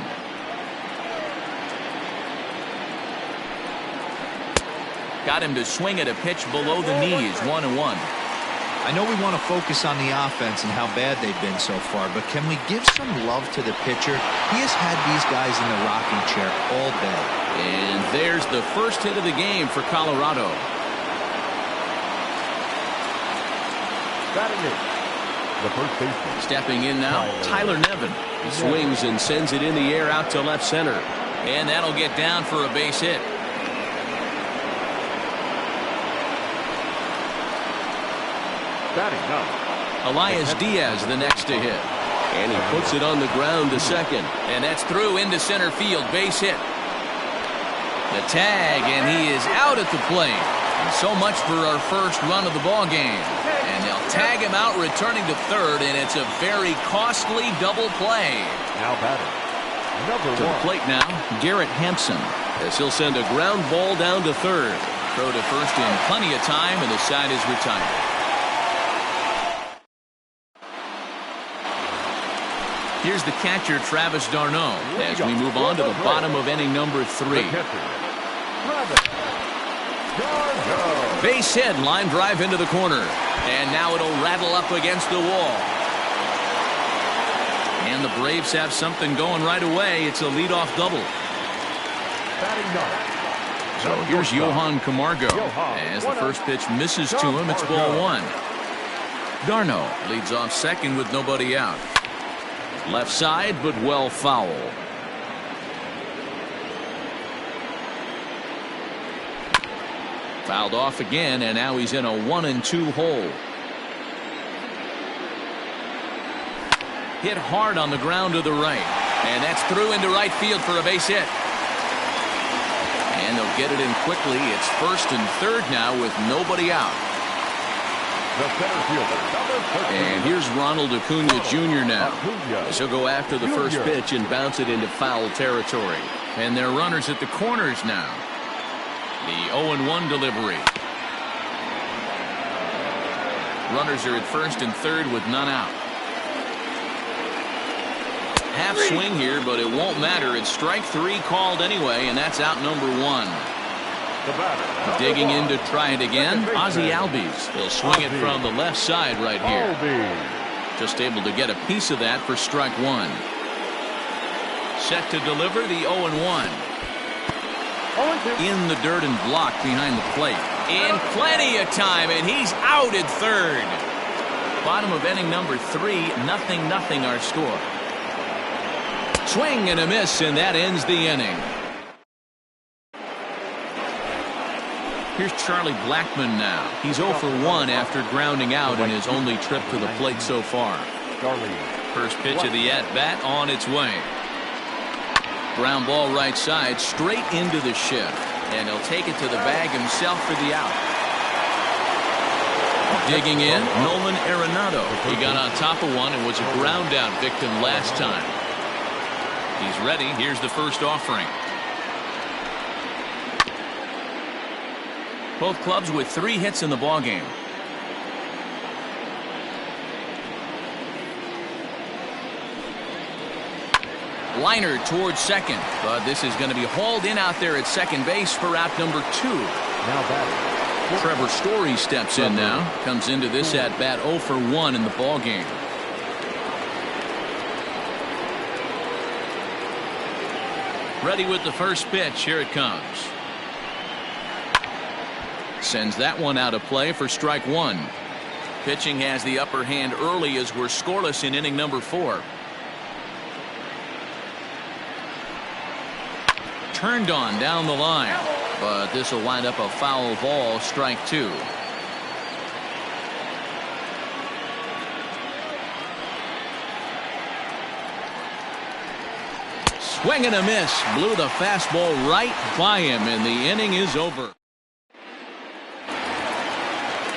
Got him to swing at a pitch below the knees, 1-1. I know we want to focus on the offense and how bad they've been so far, but can we give some love to the pitcher? He has had these guys in the rocking chair all day. And there's the first hit of the game for Colorado. Batting it. The first baseman. Stepping in now, Tyler Nevin. He swings and sends it in the air out to left center. And that'll get down for a base hit. Batting up. Elias Diaz the next to hit. And he puts it on the ground to second. And that's through into center field. Base hit. The tag, and he is out at the plate. And so much for our first run of the ball game. And they'll tag him out, returning to third, and it's a very costly double play. Now batting. Number To the one. plate now, Garrett Hampson. As he'll send a ground ball down to third. Throw to first in plenty of time, and the side is retired. Here's the catcher, Travis d'Arnaud, as we move on to the bottom of inning number 3. The catcher, Travis d'Arnaud. Base hit, line drive into the corner. And now it'll rattle up against the wall. And the Braves have something going right away. It's a leadoff double. Batting ninth. So here's Johan Camargo. As the first pitch misses to him, it's ball one. d'Arnaud leads off second with nobody out. Left side, but well foul. Fouled off again, and now he's in a 1-2 hole. Hit hard on the ground to the right. And that's through into right field for a base hit. And they'll get it in quickly. It's first and third now with nobody out. The center fielder, number 13. And here's Ronald Acuna Jr. now. Acuna. As he'll go after the first Jr. pitch and bounce it into foul territory. And they're runners at the corners now. The 0-1 delivery. Runners are at first and third with none out. Half swing here, but it won't matter. It's strike 3 called anyway, and that's out number 1. The batter, Digging in number to try it again, Second Ozzie baseman. Albies. He'll swing it from the left side right here. Albies. Just able to get a piece of that for strike 1. Set to deliver the 0-1. In the dirt and blocked behind the plate. In plenty of time, and he's out at third. Bottom of inning number 3, 0-0 our score. Swing and a miss, and that ends the inning. Here's Charlie Blackmon now. He's 0 for 1 after grounding out in his only trip to the plate so far. Charlie. First pitch of the at-bat on its way. Ground ball right side, straight into the shift. And he'll take it to the bag himself for the out. Digging in, Nolan Arenado. He got on top of one and was a ground out victim last time. He's ready. Here's the first offering. Both clubs with 3 hits in the ballgame. Liner towards second, but this is going to be hauled in out there at second base for out number 2. Now batting. Trevor Story steps in now. Comes into this at bat 0 for 1 in the ball game. Ready with the first pitch. Here it comes. Sends that one out of play for strike 1. Pitching has the upper hand early as we're scoreless in inning number 4. Turned on down the line, but this will wind up a foul ball, strike 2. Swing and a miss. Blew the fastball right by him, and the inning is over.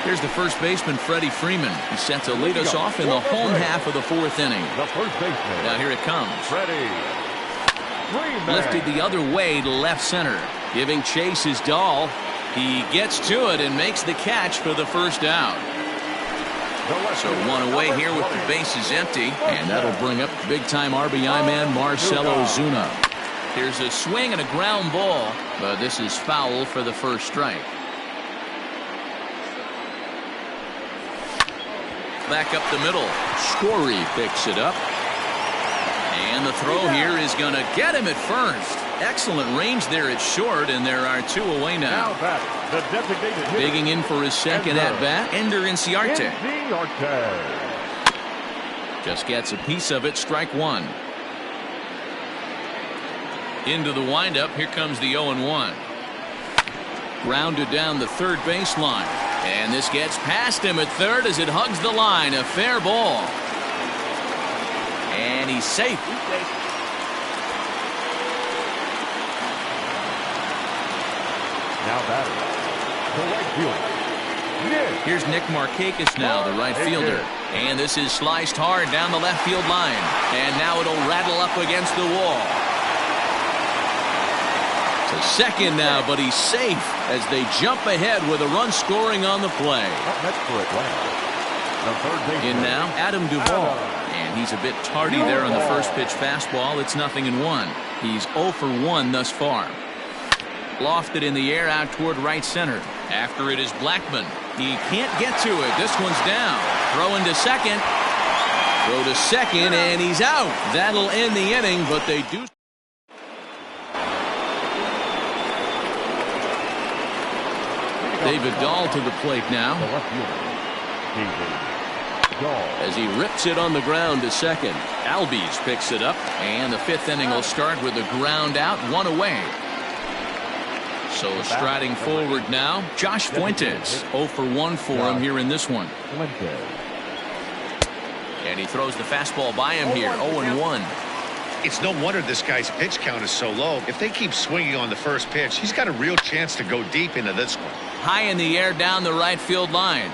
Here's the first baseman, Freddie Freeman. He's set to lead us off in the home half of the 4th inning. The first baseman. Now here it comes. Freddie Freeman. Lifted the other way to left center. Giving chase is Dahl. He gets to it and makes the catch for the first out. So one away here with the bases empty, and that'll bring up big-time RBI man Marcell Ozuna. Here's a swing and a ground ball, but this is foul for the first strike. Back up the middle. Story picks it up. And the throw here is going to get him at first. Excellent range there at short, and there are 2 away now. The designated hitter. Digging in for his second at-bat, Ender Inciarte. Just gets a piece of it, strike 1. Into the windup, here comes the 0-1. Grounded down the third baseline. And this gets past him at third as it hugs the line. A fair ball. And he's safe. Now batting. The right fielder. Here's Nick Markakis now, the right fielder. And this is sliced hard down the left field line. And now it'll rattle up against the wall. To second now, but he's safe as they jump ahead with a run scoring on the play. Up next for Atlanta. The third baseman. In now, Adam Duvall. And he's a bit tardy there on the first pitch fastball. It's 0-1. He's 0 for 1 thus far. Lofted in the air out toward right center. After it is Blackmon. He can't get to it. This one's down. Throw into second. Throw to second, and he's out. That'll end the inning, but they do. David Dahl to the plate now. The left fielder. David Dahl. As he rips it on the ground to second. Albies picks it up, and the 5th inning will start with a ground out, 1 away. So striding forward now, Josh Fuentes. 0 for 1 for him here in this one. And he throws the fastball by him here, 0-1. It's no wonder this guy's pitch count is so low. If they keep swinging on the first pitch, he's got a real chance to go deep into this one. High in the air down the right field line.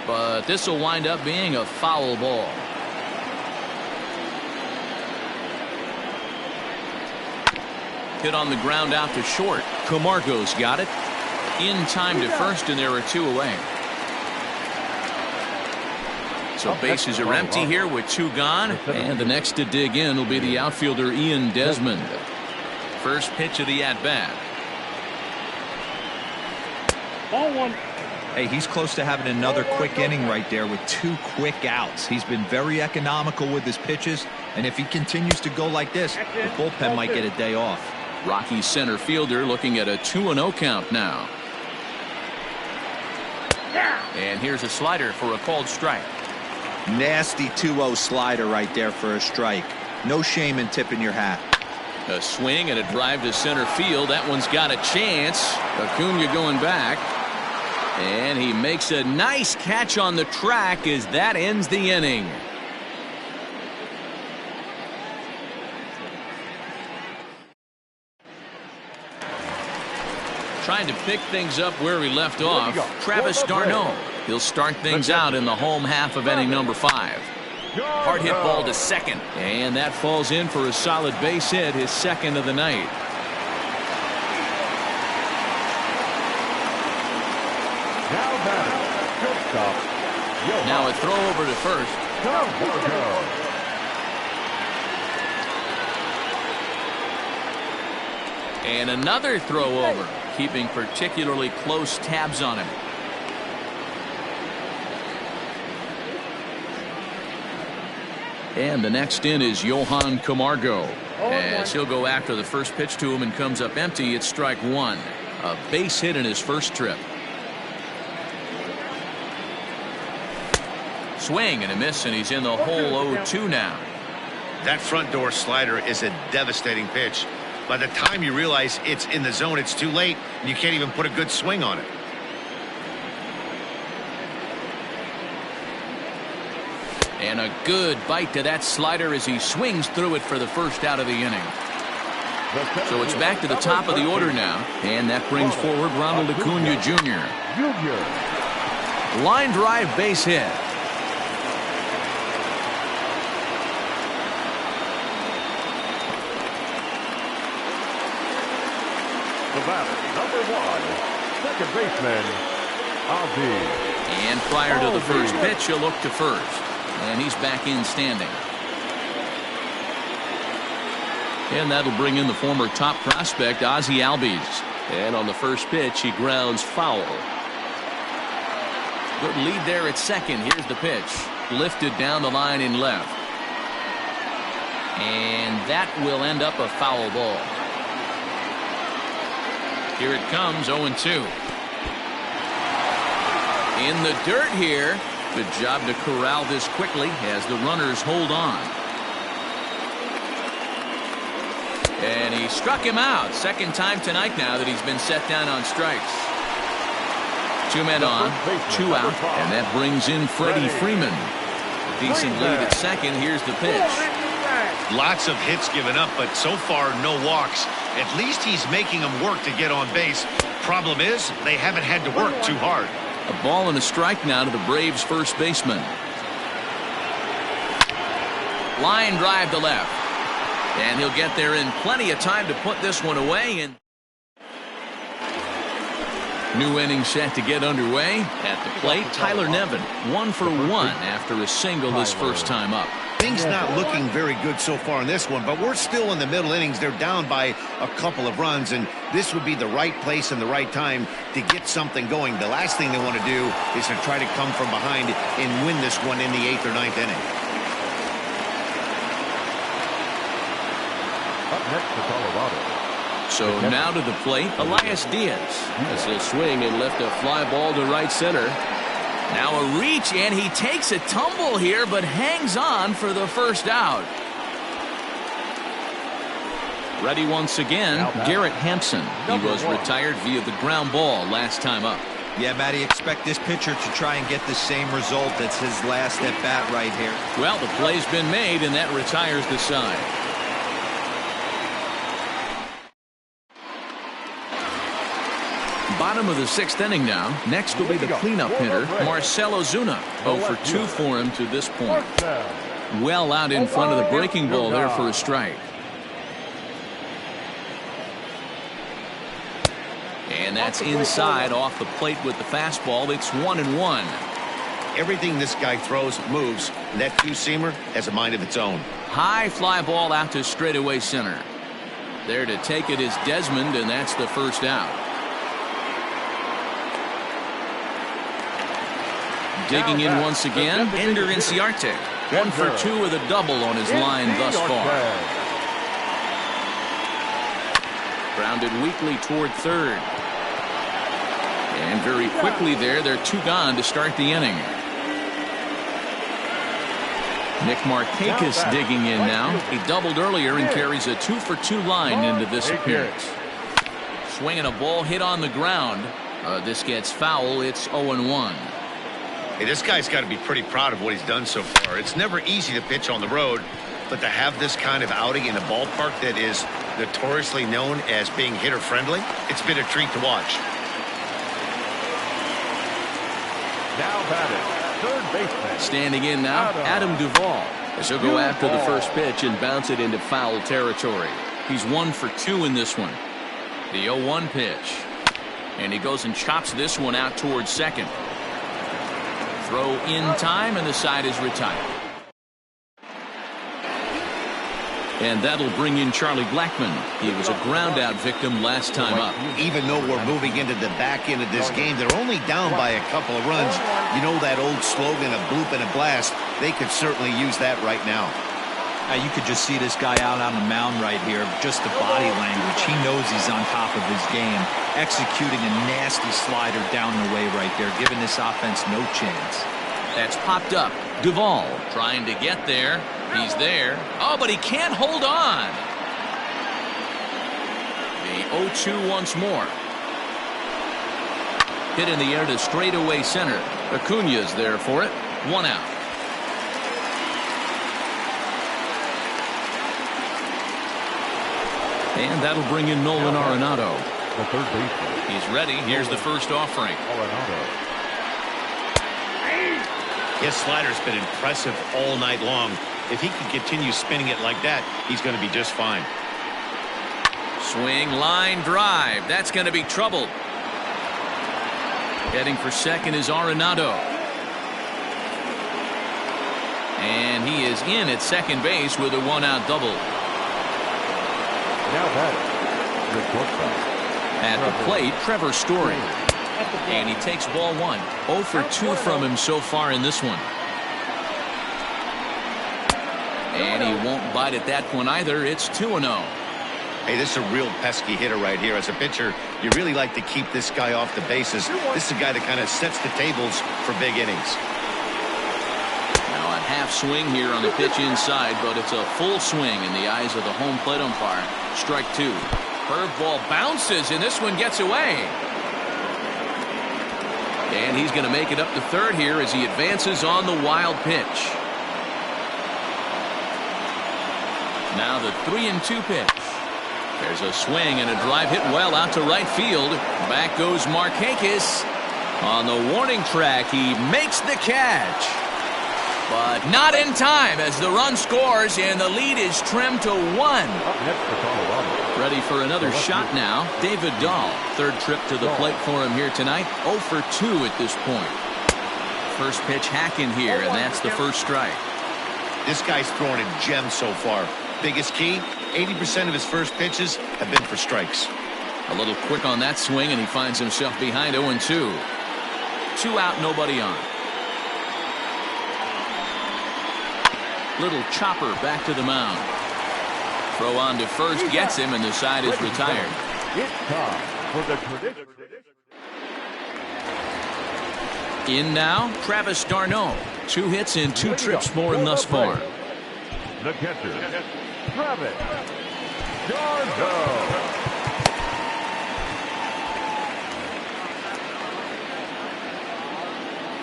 But this will wind up being a foul ball. Hit on the ground out to short. Camargo's got it. In time to first, and there are 2 away. So bases are empty here with 2 gone. And the next to dig in will be the outfielder Ian Desmond. First pitch of the at-bat. Ball 1. Hey, he's close to having another quick inning right there with 2 quick outs. He's been very economical with his pitches, and if he continues to go like this, the bullpen might get a day off. Rocky center fielder looking at a 2-0 count now. And here's a slider for a called strike. Nasty 2-0 slider right there for a strike. No shame in tipping your hat. A swing and a drive to center field. That one's got a chance. Acuna going back. And he makes a nice catch on the track as that ends the inning. Trying to pick things up where we left off, Travis d'Arnaud. He'll start things out in the home half of inning number 5. Hard hit ball to second. And that falls in for a solid base hit, his second of the night. Now a throw over to first. And another throw over, keeping particularly close tabs on him. And the next in is Johan Camargo. As he'll go after the first pitch to him and comes up empty, it's strike one. A base hit in his first trip. Swing and a miss, and he's in the hole 0-2 now. That front door slider is a devastating pitch. By the time you realize it's in the zone, it's too late, and you can't even put a good swing on it. And a good bite to that slider as he swings through it for the first out of the inning. So it's back to the top of the order now, and that brings forward Ronald Acuna Jr. Line drive base hit. The batter, number 1, second baseman, Ozzie. And prior to the first pitch, he'll look to first. And he's back in standing. And that'll bring in the former top prospect, Ozzie Albies. And on the first pitch, he grounds foul. Good lead there at second. Here's the pitch. Lifted down the line in left. And that will end up a foul ball. Here it comes, 0-2. In the dirt here. Good job to corral this quickly as the runners hold on. And he struck him out. Second time tonight now that he's been set down on strikes. 2 men on, 2 out, and that brings in Freddie Freeman. Decent lead at second. Here's the pitch. Lots of hits given up, but so far no walks. At least he's making them work to get on base. Problem is, they haven't had to work too hard. A ball and a strike now to the Braves first baseman. Line drive to left. And he'll get there in plenty of time to put this one away. And new inning set to get underway. At the plate, Tyler Nevin, 1 for 1 after a single this first time up. Things not looking very good so far in this one, but we're still in the middle innings. They're down by a couple of runs, and this would be the right place and the right time to get something going. The last thing they want to do is to try to come from behind and win this one in the 8th or 9th inning. Up next to Colorado. So now to the plate, Elias Diaz. As he'll swing and lift a fly ball to right center. Now a reach, and he takes a tumble here, but hangs on for the first out. Ready once again, Garrett Hampson. He was retired via the ground ball last time up. Yeah, Matty, expect this pitcher to try and get the same result. That's his last at bat right here. Well, the play's been made, and that retires the side. Bottom of the 6th inning now. Next will be the cleanup hitter, Marcell Ozuna. 0 for 2 for him to this point. Well out in front of the breaking ball there for a strike. And that's inside off the plate with the fastball. It's 1-1. Everything this guy throws moves. And that two-seamer has a mind of its own. High fly ball out to straightaway center. There to take it is Desmond, and that's the first out. Digging in once again, Ender Inciarte. 1 for 2 with a double on his line thus far. Grounded weakly toward third. And very quickly there, they're 2 gone to start the inning. Nick Markakis digging in now. He doubled earlier and carries a 2 for 2 line into this appearance. Swinging a ball hit on the ground. This gets foul. It's 0-1. Hey, this guy's got to be pretty proud of what he's done so far. It's never easy to pitch on the road, but to have this kind of outing in a ballpark that is notoriously known as being hitter-friendly, it's been a treat to watch. Now batting, third baseman. Standing in now, Adam Duvall. As he'll go after the first pitch and bounce it into foul territory. He's 1 for 2 in this one. The 0-1 pitch. And he goes and chops this one out towards second. Throw in time, and the side is retired. And that'll bring in Charlie Blackmon. He was a ground-out victim last time up. Even though we're moving into the back end of this game, they're only down by a couple of runs. You know that old slogan, a bloop and a blast? They could certainly use that right now. You could just see this guy out on the mound right here. Just the body language. He knows he's on top of his game. Executing a nasty slider down the way right there, giving this offense no chance. That's popped up. Duvall trying to get there. He's there. Oh, but he can't hold on. The 0-2 once more. Hit in the air to straightaway center. Acuna's there for it. 1 out. And that'll bring in Nolan Arenado. The third baseman. He's ready. Here's the first offering. Arenado. His slider's been impressive all night long. If he can continue spinning it like that, he's going to be just fine. Swing, line, drive. That's going to be trouble. Heading for second is Arenado. And he is in at second base with a 1-out double. Now batting, the shortstop. At the plate, Trevor Story. And he takes ball 1. 0 for 2 from him so far in this one. And he won't bite at that one either. It's 2-0. Hey, this is a real pesky hitter right here. As a pitcher, you really like to keep this guy off the bases. This is a guy that kind of sets the tables for big innings. Now a half swing here on the pitch inside, but it's a full swing in the eyes of the home plate umpire. Strike 2. Curveball bounces, and this one gets away. And he's going to make it up to third here as he advances on the wild pitch. Now the 3-2 pitch. There's a swing and a drive hit well out to right field. Back goes Markakis. On the warning track, he makes the catch. But not in time as the run scores and the lead is trimmed to 1. Up next for Colorado. Ready for another shot now. David Dahl. Third trip to the plate for him here tonight. 0 for 2 at this point. First pitch hacking here, and that's the first strike. This guy's throwing a gem so far. Biggest key, 80% of his first pitches have been for strikes. A little quick on that swing, and he finds himself behind 0-2. 2 out, nobody on. Little chopper back to the mound. Throw on to first, gets him, and the side is retired. It's time for the tradition. In now, Travis d'Arnaud. 2 hits and 2 trips for him thus far. The catcher, Travis d'Arnaud.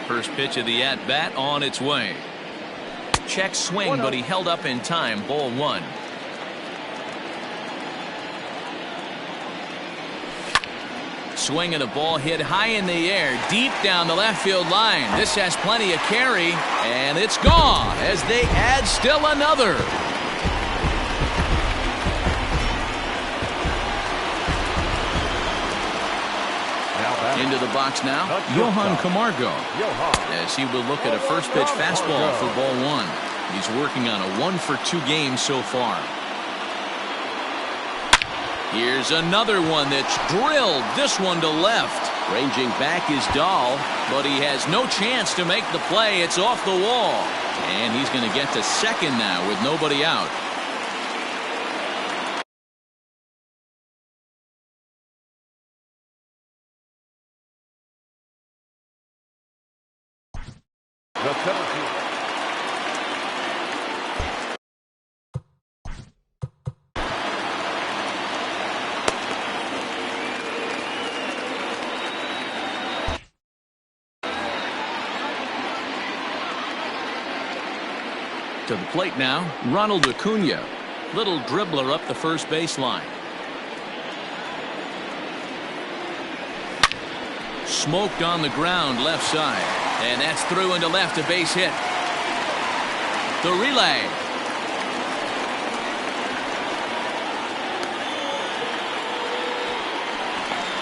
First pitch of the at-bat on its way. Check swing, but he held up in time. Ball 1. Swing and a ball hit high in the air, deep down the left field line. This has plenty of carry, and it's gone as they add still another. Into the box now, Johan Camargo, as he will look at a first pitch fastball for ball 1. He's working on a 1 for 2 game so far. Here's another one that's drilled, this one to left. Ranging back is Dahl, but he has no chance to make the play. It's off the wall. And he's going to get to second now with nobody out. The 17th. To the plate now, Ronald Acuna. Little dribbler up the first baseline. Smoked on the ground left side. And that's through into left, a base hit. The relay.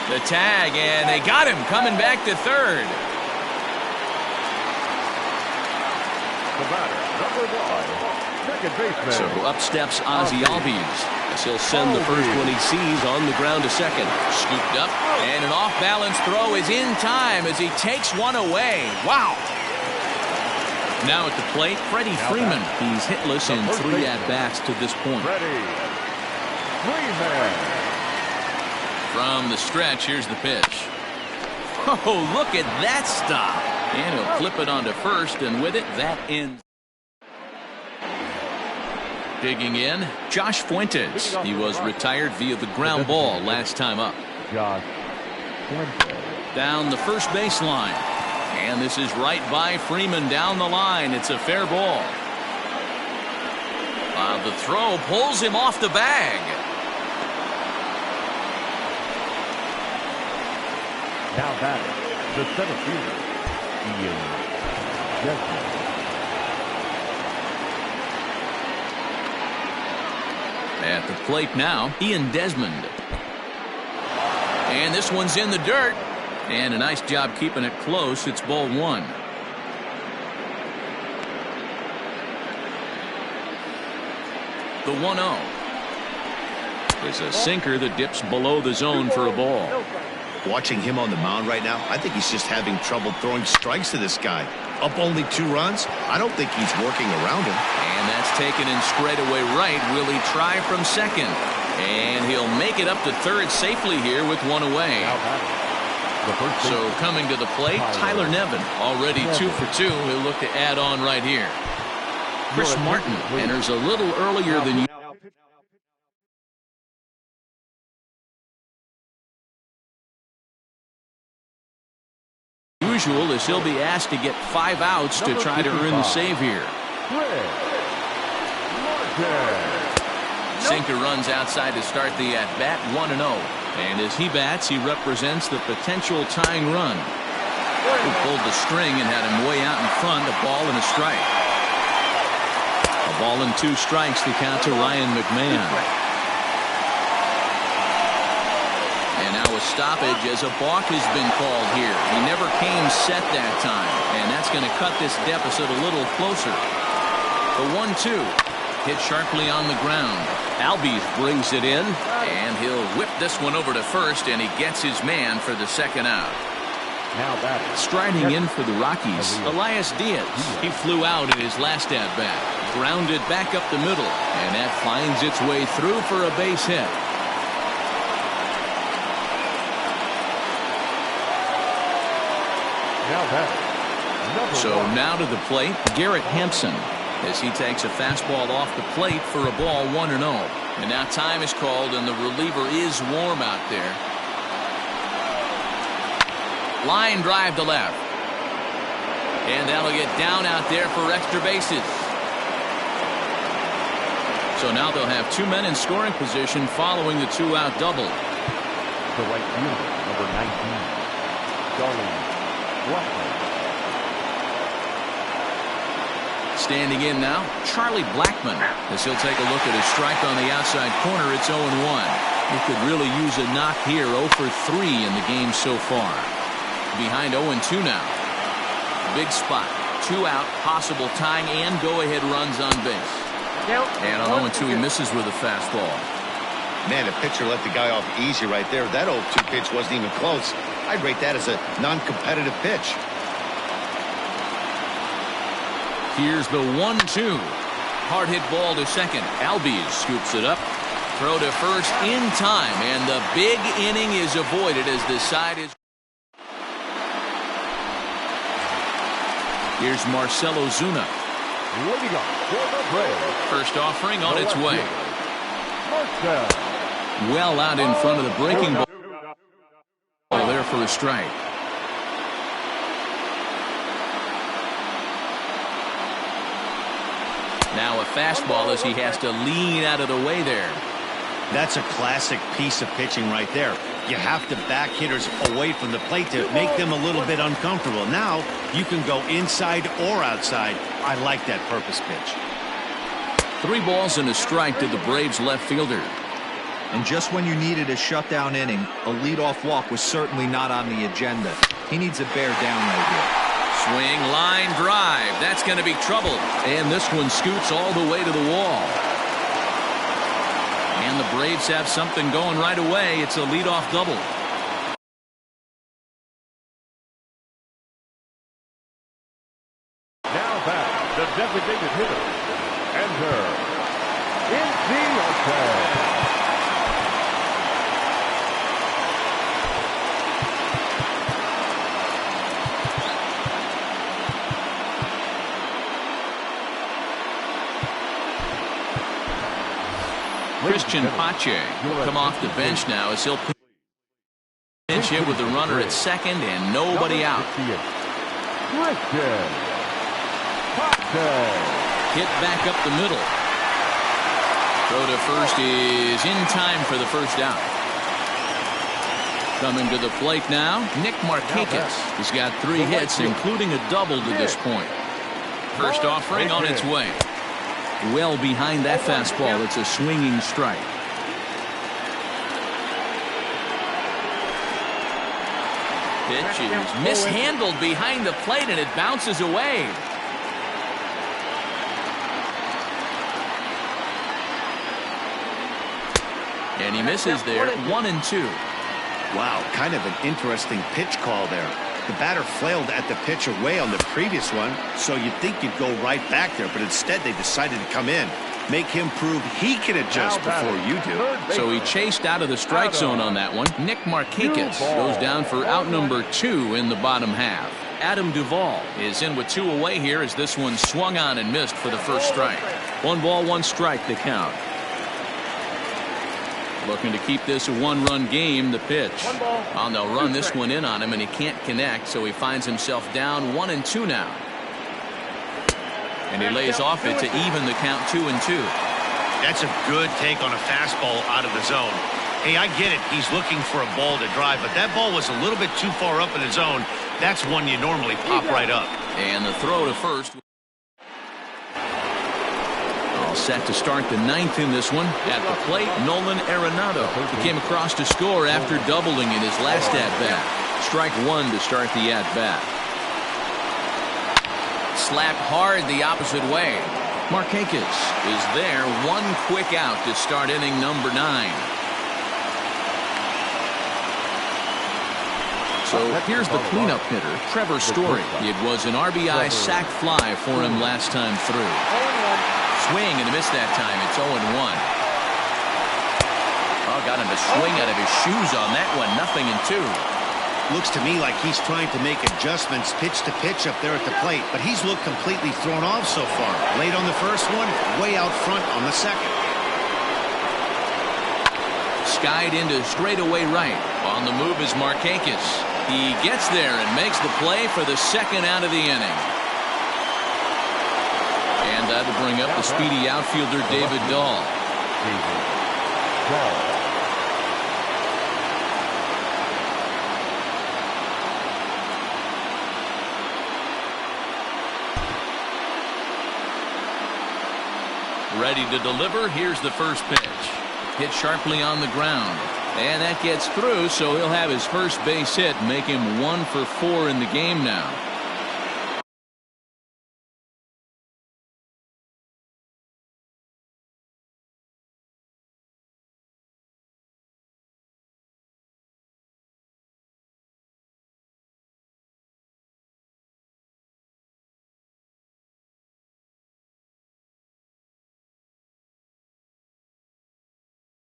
The tag, and they got him coming back to third. The batter, number 1, second baseman. So up steps Ozzie Albies, as he'll send the first one he sees on the ground to second. Scooped up, and an off-balance throw is in time as he takes one away. Wow! Now at the plate, Freddie Freeman. He's hitless in 3 at-bats to this point. Freddie Freeman. From the stretch, here's the pitch. Oh, look at that stop. And he'll flip it onto first, and with it, that ends. Digging in, Josh Fuentes. He was retired via the ground ball last time up. Josh Fuentes. Down the first baseline. And this is right by Freeman down the line. It's a fair ball. The throw pulls him off the bag. Now batting, the center fielder, Ian Desmond. At the plate now, Ian Desmond. And this one's in the dirt. And a nice job keeping it close. It's ball 1. The 1-0. There's a sinker that dips below the zone for a ball. Watching him on the mound right now, I think he's just having trouble throwing strikes to this guy. Up only 2 runs. I don't think he's working around him. And that's taken in straightaway right. Will he try from second? And he'll make it up to third safely here with 1 away. So coming to the plate, Tyler Nevin, already 2 for 2. He'll look to add on right here. Chris Martin enters a little earlier than usual, as he'll be asked to get 5 outs to try to earn the save here. Sinker runs outside to start the at-bat, 1-0. And as he bats, he represents the potential tying run. Who pulled the string and had him way out in front, a ball and a strike. A ball and 2 strikes to count to Ryan McMahon. And now a stoppage as a balk has been called here. He never came set that time, and that's going to cut this deficit a little closer. The 1-2 hit sharply on the ground. Albies brings it in, and he'll whip this one over to first, and he gets his man for the second out. Striding in for the Rockies, Elias Diaz. He flew out in his last at-bat, grounded back up the middle, and that finds its way through for a base hit. So now to the plate, Garrett Hampson, as he takes a fastball off the plate for a ball, 1-0. And now time is called, and the reliever is warm out there. Line drive to left. And that'll get down out there for extra bases. So now they'll have 2 men in scoring position following the 2-out double. The right fielder, number 19, Charlie Blackmon. Standing in now, Charlie Blackmon, as he'll take a look at his strike on the outside corner. It's 0-1. He could really use a knock here. 0 for 3 in the game so far. Behind 0-2 now. Big spot. 2 out, possible tying and go-ahead runs on base. And on 0-2, he misses with a fastball. Man, the pitcher let the guy off easy right there. That 0-2 pitch wasn't even close. I'd rate that as a non-competitive pitch. Here's the 1-2. Hard hit ball to second. Albies scoops it up. Throw to first in time, and the big inning is avoided as the side is. Here's Marcell Ozuna. Leading up for the Braves. First offering on its way. Marcell. Well out in front of the breaking ball there for a strike. Now a fastball as he has to lean out of the way there. That's a classic piece of pitching right there. You have to back hitters away from the plate to make them a little bit uncomfortable. Now you can go inside or outside. I like that purpose pitch. 3 balls and a strike to the Braves left fielder. And just when you needed a shutdown inning, a leadoff walk was certainly not on the agenda. He needs a bear down right here. Swing, line drive. That's going to be trouble. And this one scoots all the way to the wall. And the Braves have something going right away. It's a leadoff double. Now back, the designated hitter, enter Inky Ortega. Christian Pache will come off the bench now as he'll pinch hit with the runner at second and nobody out. Christian Pache. Hit back up the middle. Throw to first is in time for the first out. Coming to the plate now, Nick Markakis. He's got 3 hits, including a double to this point. First offering on its way. Well behind that fastball. It's a swinging strike. Pitch is mishandled behind the plate and it bounces away. And he misses there. 1-2. Wow, kind of an interesting pitch call there. The batter flailed at the pitch away on the previous one, so you'd think you'd go right back there, but instead they decided to come in. Make him prove he can adjust before you do. So he chased out of the strike zone on that one. Nick Markakis goes down for out number 2 in the bottom half. Adam Duvall is in with 2 away here as this one swung on and missed for the first strike. 1 ball, 1 strike the count. Looking to keep this a 1-run game. The pitch. Oh, they'll run this one in on him and he can't connect, so he finds himself down 1-2 now. And he lays off it to even the count 2-2. That's a good take on a fastball out of the zone. Hey, I get it. He's looking for a ball to drive, but that ball was a little bit too far up in the zone. That's one you normally pop right up. And the throw to first. All set to start the 9th in this one. At the plate, Nolan Arenado. He came across to score after doubling in his last at-bat. Strike 1 to start the at-bat. Slapped hard the opposite way. Markakis is there. 1 quick out to start inning number 9. So here's the cleanup hitter, Trevor Story. It was an RBI sac fly for him last time through. Swing and a miss that time. It's 0-1. Oh, got him to swing out of his shoes on that one. 0-2. Looks to me like he's trying to make adjustments pitch to pitch up there at the plate, but he's looked completely thrown off so far. Late on the first one, way out front on the second. Skied into straightaway right. On the move is Markakis. He gets there and makes the play for the second out of the inning. And that'll bring up the speedy outfielder David Dahl. Ready to deliver. Here's the first pitch. Hit sharply on the ground. And that gets through, so he'll have his first base hit, make him 1 for 4 in the game now.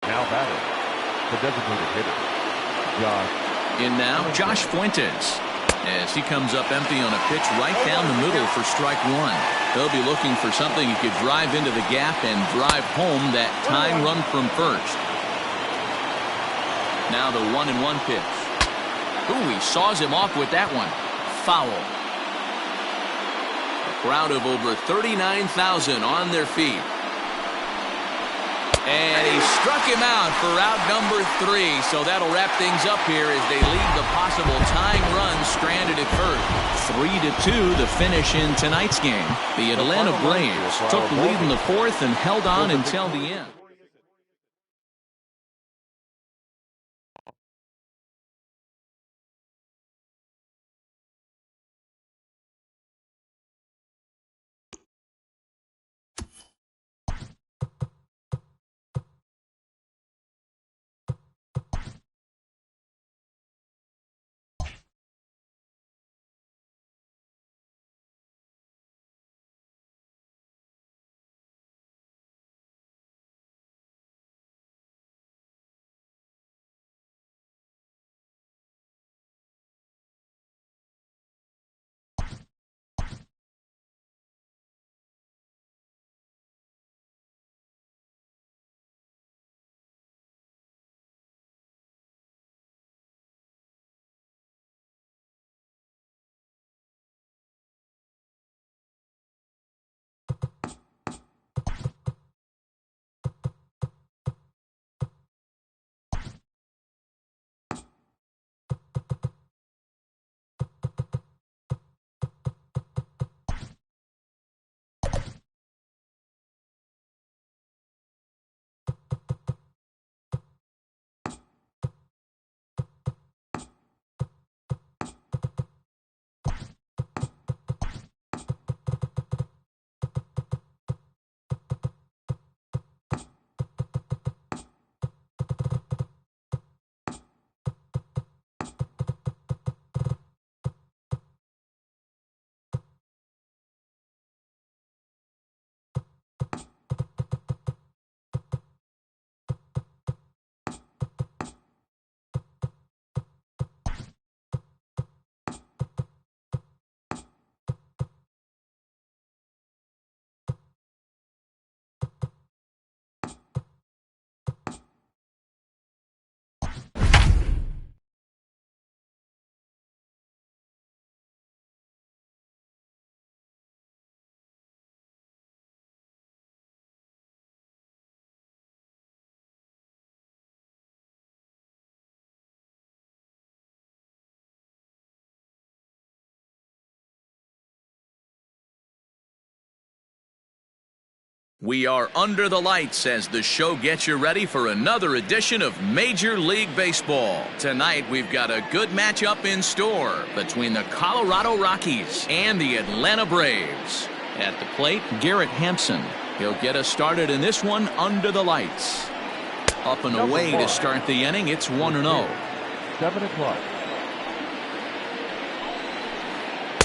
Now batting, the designated hitter, Josh. In now, Josh Fuentes, as he comes up empty on a pitch right down the middle for strike 1. They'll be looking for something he could drive into the gap and drive home that tying run from first. Now the 1-1 pitch. Ooh, he saws him off with that one. Foul. A crowd of over 39,000 on their feet. And he struck him out for out number 3. So that'll wrap things up here as they leave the possible tying run stranded at first. 3-2 the finish in tonight's game. The Atlanta Braves took the lead in the 4th and held on until the end. We are under the lights as the show gets you ready for another edition of Major League Baseball. Tonight, we've got a good matchup in store between the Colorado Rockies and the Atlanta Braves. At the plate, Garrett Hampson. He'll get us started in this one under the lights. Up and away to start the inning. It's 1-0. 7 o'clock.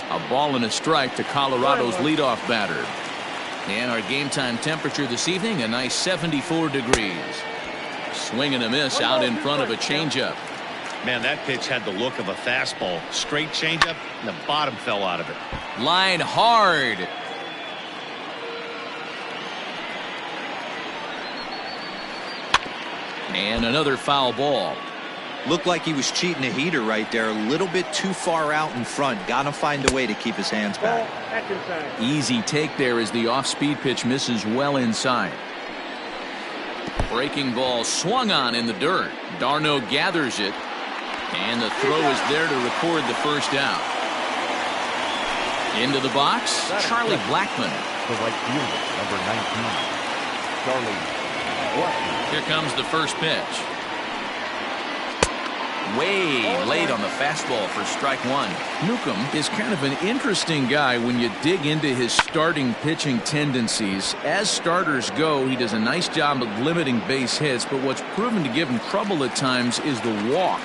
A ball and a strike to Colorado's leadoff batter. And our game time temperature this evening, a nice 74 degrees. Swing and a miss out in front of a changeup. Man, that pitch had the look of a fastball. Straight changeup, and the bottom fell out of it. Line hard. And another foul ball. Looked like he was cheating a heater right there. A little bit too far out in front. Got to find a way to keep his hands back. Easy take there as the off-speed pitch misses well inside. Breaking ball swung on in the dirt. d'Arnaud gathers it. And the throw is there to record the first out. Into the box, Charlie Blackmon. The right fielder, number 19. Charlie Blackmon. Here comes the first pitch. Way late on the fastball for strike one. Newcomb is kind of an interesting guy when you dig into his starting pitching tendencies. As starters go, he does a nice job of limiting base hits, but what's proven to give him trouble at times is the walk.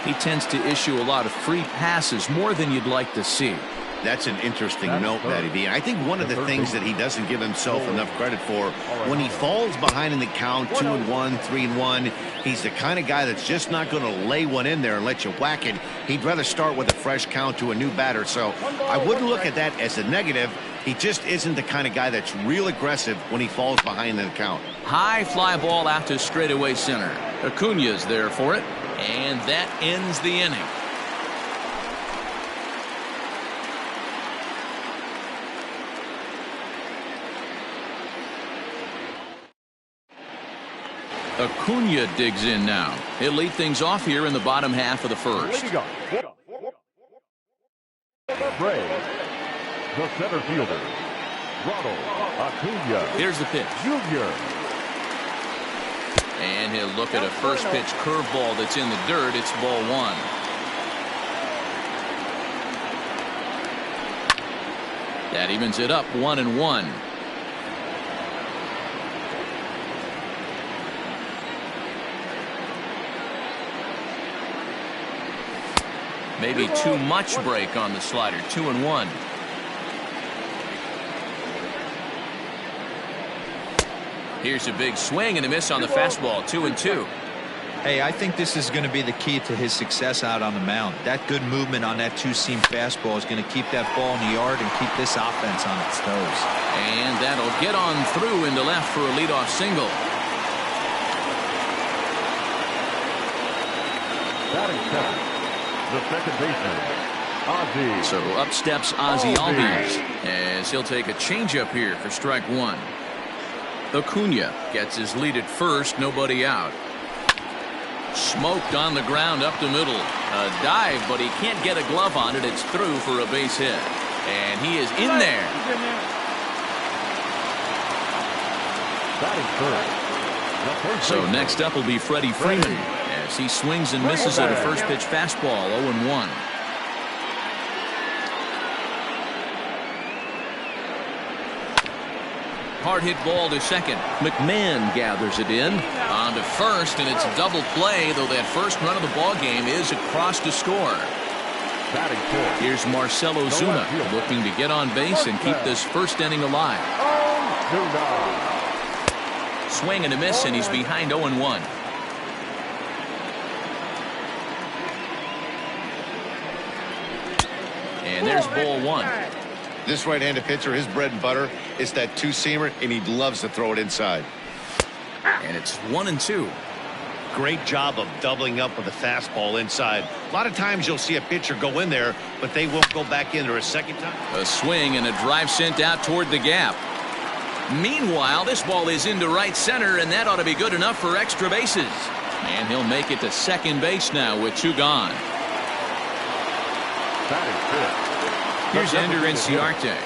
He tends to issue a lot of free passes, more than you'd like to see. That's an interesting note, Matty B. I think one of the things that he doesn't give himself enough credit for, when he falls behind in the count, 2-1, 3-1, he's the kind of guy that's just not going to lay one in there and let you whack it. He'd rather start with a fresh count to a new batter. So I wouldn't look at that as a negative. He just isn't the kind of guy that's real aggressive when he falls behind in the count. High fly ball out to straightaway center. Acuna's there for it, and that ends the inning. Acuna digs in now. He'll lead things off here in the bottom half of the first. Braves, the center fielder, Ronald Acuna. Here's the pitch. Jr. And he'll look at a first pitch curveball that's in the dirt. It's ball one. That evens it up 1-1. Maybe too much break on the slider. 2-1. Here's a big swing and a miss on the fastball. 2-2. Hey, I think this is going to be the key to his success out on the mound. That good movement on that two-seam fastball is going to keep that ball in the yard and keep this offense on its toes. And that'll get on through into left for a leadoff single. Batting second, the second baseman, Ozzie. So up steps Ozzie Albies as he'll take a changeup here for strike one. Acuna gets his lead at first, nobody out. Smoked on the ground up the middle. A dive, but he can't get a glove on it. It's through for a base hit. And he is in there. Batting third. So next up will be Freddie Freeman as he swings and misses at a first pitch fastball. 0-1. Hard hit ball to second. McMahon gathers it in. On to first, and it's a double play, though that first run of the ball game is across to score. Batting fourth. Here's Marcell Ozuna looking to get on base and keep this first inning alive. Swing and a miss, and he's behind 0-1. And there's ball one. This right-handed pitcher, his bread and butter is that two-seamer, and he loves to throw it inside. And it's 1-2. Great job of doubling up with the fastball inside. A lot of times you'll see a pitcher go in there, but they won't go back in there a second time. A swing and a drive sent out toward the gap. Meanwhile, this ball is into right center, and that ought to be good enough for extra bases. And he'll make it to second base now with two gone. Batting fifth. Here's Ender Inciarte.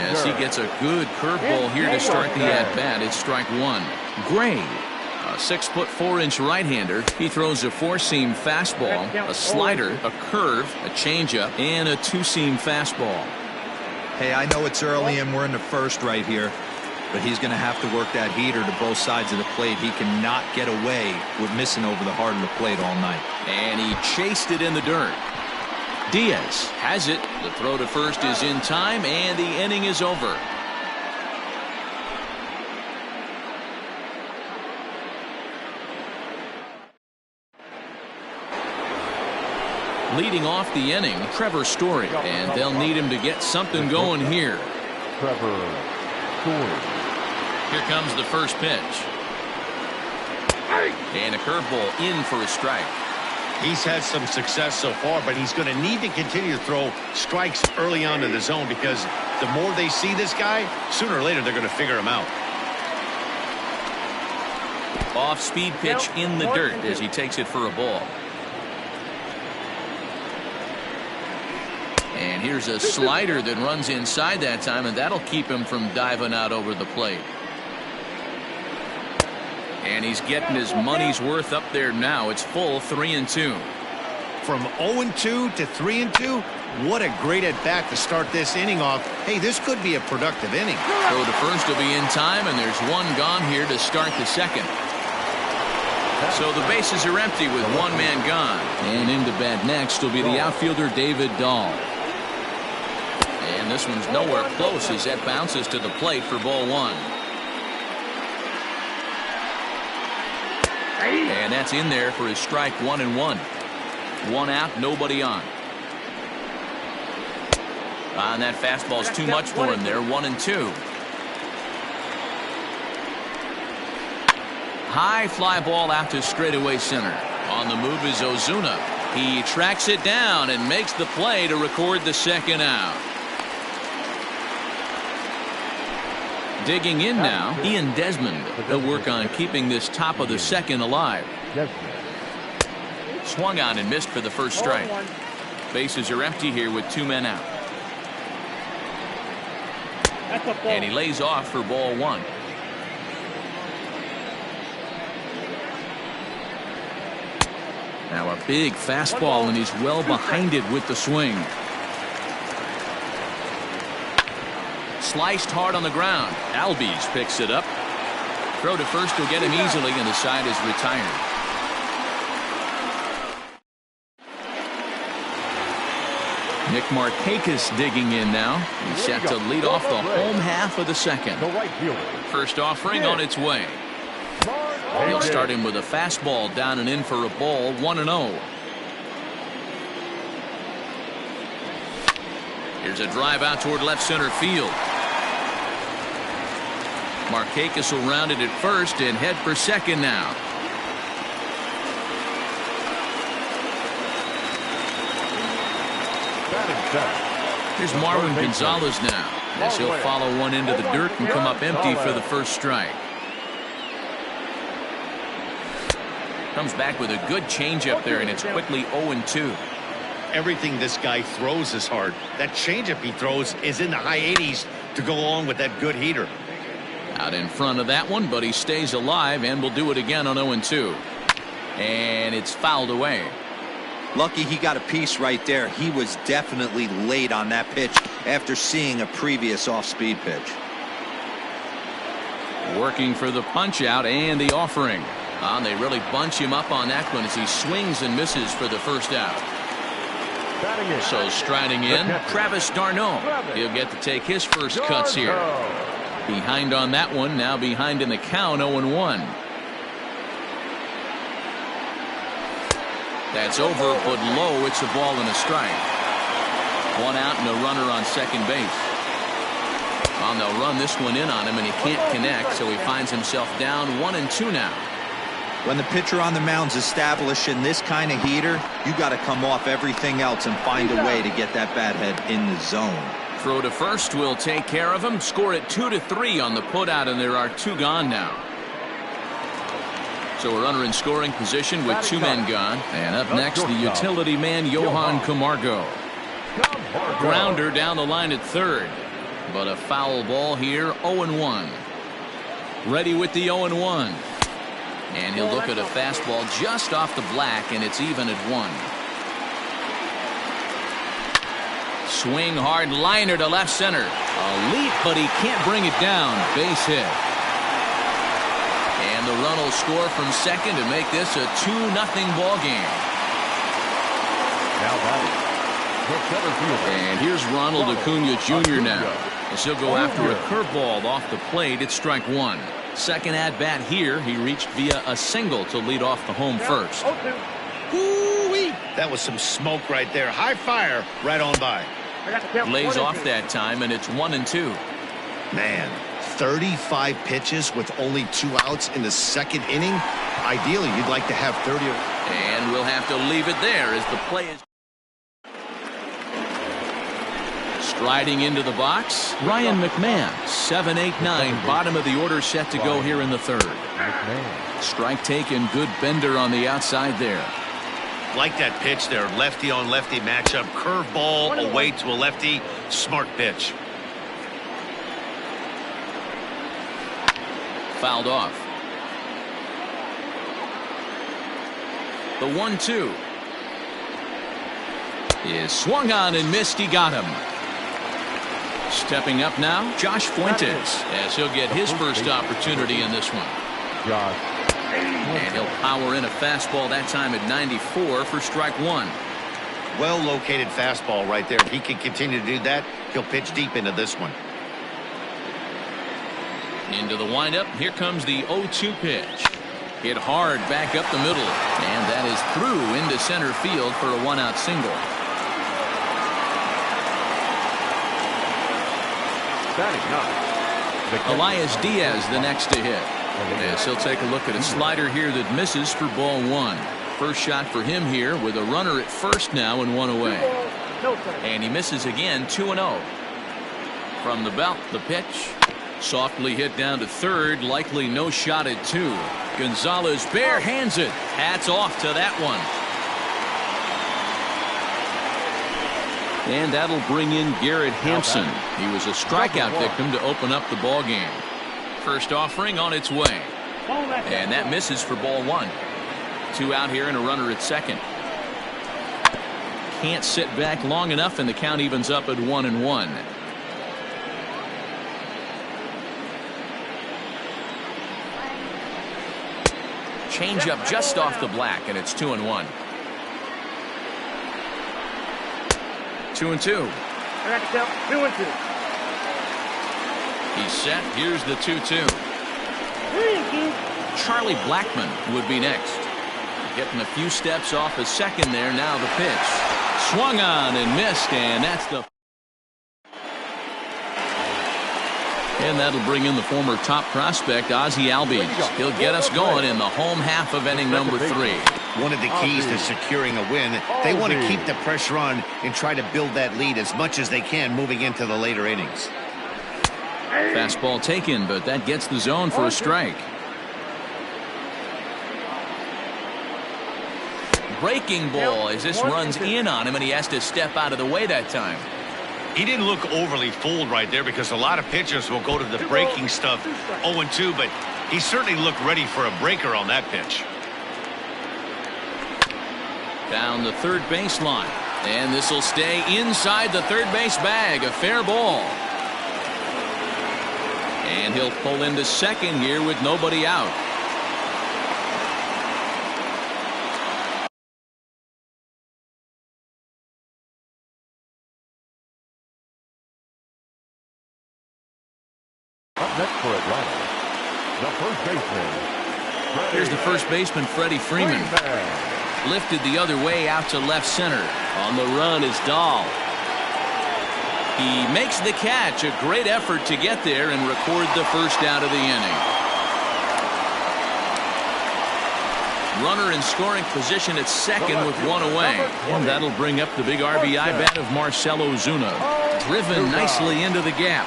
as he gets a good curveball here to start the at-bat. It's strike one. Gray, a 6'4" right-hander. He throws a four-seam fastball, a slider, a curve, a changeup, and a two-seam fastball. Hey, I know it's early and we're in the first right here, but he's going to have to work that heater to both sides of the plate. He cannot get away with missing over the heart of the plate all night. And he chased it in the dirt. Diaz has it. The throw to first is in time, and the inning is over. Leading off the inning, Trevor Story, and they'll need him to get something going here. Trevor Story. Here comes the first pitch. And a curveball in for a strike. He's had some success so far, but he's going to need to continue to throw strikes early on in the zone, because the more they see this guy, sooner or later they're going to figure him out. Off-speed pitch in the dirt as he takes it for a ball. And here's a slider that runs inside that time, and that'll keep him from diving out over the plate. And he's getting his money's worth up there now. It's full 3-2. From 0-2 to 3-2, what a great at-bat to start this inning off. Hey, this could be a productive inning. Throw to first will be in time, and there's one gone here to start the second. So the bases are empty with one man gone. And into bat next will be the outfielder David Dahl. And this one's nowhere close as that bounces to the plate for ball one. And that's in there for his strike 1-1. One out, nobody on. And that fastball's too much for him there. 1-2. High fly ball out to straightaway center. On the move is Ozuna. He tracks it down and makes the play to record the second out. Digging in now, Ian Desmond. He'll work on keeping this top of the second alive. Swung on and missed for the first strike. Bases are empty here with two men out. And he lays off for ball one. Now a big fastball, and he's well behind it with the swing. Sliced hard on the ground. Albies picks it up. Throw to first will get him easily, and the side is retired. Nick Markakis digging in now. He's set to lead off the home half of the second. First offering on its way. He'll start him with a fastball down and in for a ball. 1-0. Here's a drive out toward left center field. Markakis will round it at first and head for second now. Here's Marwin Gonzalez now, as he'll follow one into the dirt and come up empty for the first strike. Comes back with a good changeup there, and it's quickly 0-2. Everything this guy throws is hard. That changeup he throws is in the high 80s to go along with that good heater. Out in front of that one, but he stays alive and will do it again on 0-2. And it's fouled away. Lucky he got a piece right there. He was definitely late on that pitch after seeing a previous off-speed pitch. Working for the punch out and the offering. They really bunch him up on that one as he swings and misses for the first out. So striding in, Travis d'Arnaud. He'll get to take his first cuts here. Behind on that one, now behind in the count, 0-1. That's over, but low. It's a ball and a strike. One out and a runner on second base. They'll run this one in on him, and he can't connect, so he finds himself down 1-2 now. When the pitcher on the mound's establishing this kind of heater, you got to come off everything else and find a way to get that bat head in the zone. Throw to first will take care of him. Score it 2-3 on the putout, and there are two gone now. So a runner in scoring position with two men gone. And up next, the utility man, Johan Camargo. Grounder down the line at third. But a foul ball here, 0-1. Ready with the 0-1. And he'll look at a fastball just off the black, and it's even at 1. Swing hard liner to left center. A leap, but he can't bring it down. Base hit. And the run will score from second to make this a 2-0 ball game. Now batting, the center fielder. And here's Ronald Acuna Jr. now. As he'll go after a curveball off the plate. It's strike 1. Second at bat here, he reached via a single to lead off the home first. Ooh-wee. That was some smoke right there. High fire right on by. Lays off that time, and it's 1-2. Man, 35 pitches with only 2 outs in the second inning. Ideally, you'd like to have 30. And we'll have to leave it there as the play is. Striding into the box, Ryan McMahon. 7-8-9, bottom of the order set to go here in the third. Strike taken, good bender on the outside there. Like that pitch there, lefty on lefty matchup, curveball away to a lefty, smart pitch. Fouled off. The 1-2 is swung on and missed. He got him. Stepping up now, Josh Fuentes, as he'll get his first opportunity in this one. Josh. And he'll power in a fastball that time at 94 for strike 1. Well located fastball right there. If he can continue to do that, he'll pitch deep into this one. Into the windup. Here comes the 0-2 pitch. Hit hard back up the middle. And that is through into center field for a 1-out single. Elias Diaz the next to hit. Yes, he'll take a look at a slider here that misses for ball 1. First shot for him here with a runner at first now and 1 away. And he misses again, 2-0. From the belt, the pitch. Softly hit down to third, likely no shot at 2. Gonzalez bare hands it. Hats off to that one. And that'll bring in Garrett Hampson. He was a strikeout victim to open up the ball game. First offering on its way. And that misses for ball 1. 2 out here and a runner at second. Can't sit back long enough, and the count evens up at 1-1. Change up just off the black, and it's 2-1. 2-2. He's set. Here's the 2-2. Charlie Blackmon would be next. Getting a few steps off a second there. Now the pitch. Swung on and missed, and that's the. And that'll bring in the former top prospect, Ozzie Albies. He'll get us going in the home half of inning number 3. One of the keys to securing a win, they want to keep the pressure on and try to build that lead as much as they can moving into the later innings. Fastball taken, but that gets the zone for a strike. Breaking ball as this runs in on him, and he has to step out of the way that time. He didn't look overly fooled right there because a lot of pitchers will go to the breaking stuff 0-2, but he certainly looked ready for a breaker on that pitch. Down the third baseline, and this will stay inside the third base bag. A fair ball. And he'll pull into second here with nobody out. Up next for Atlanta, the first baseman. Here's the first baseman, Freddie Freeman. Lifted the other way out to left center. On the run is Dahl. He makes the catch. A great effort to get there and record the first out of the inning. Runner in scoring position at second with 1 away. And that'll bring up the big RBI bat of Marcell Ozuna. Driven nicely into the gap.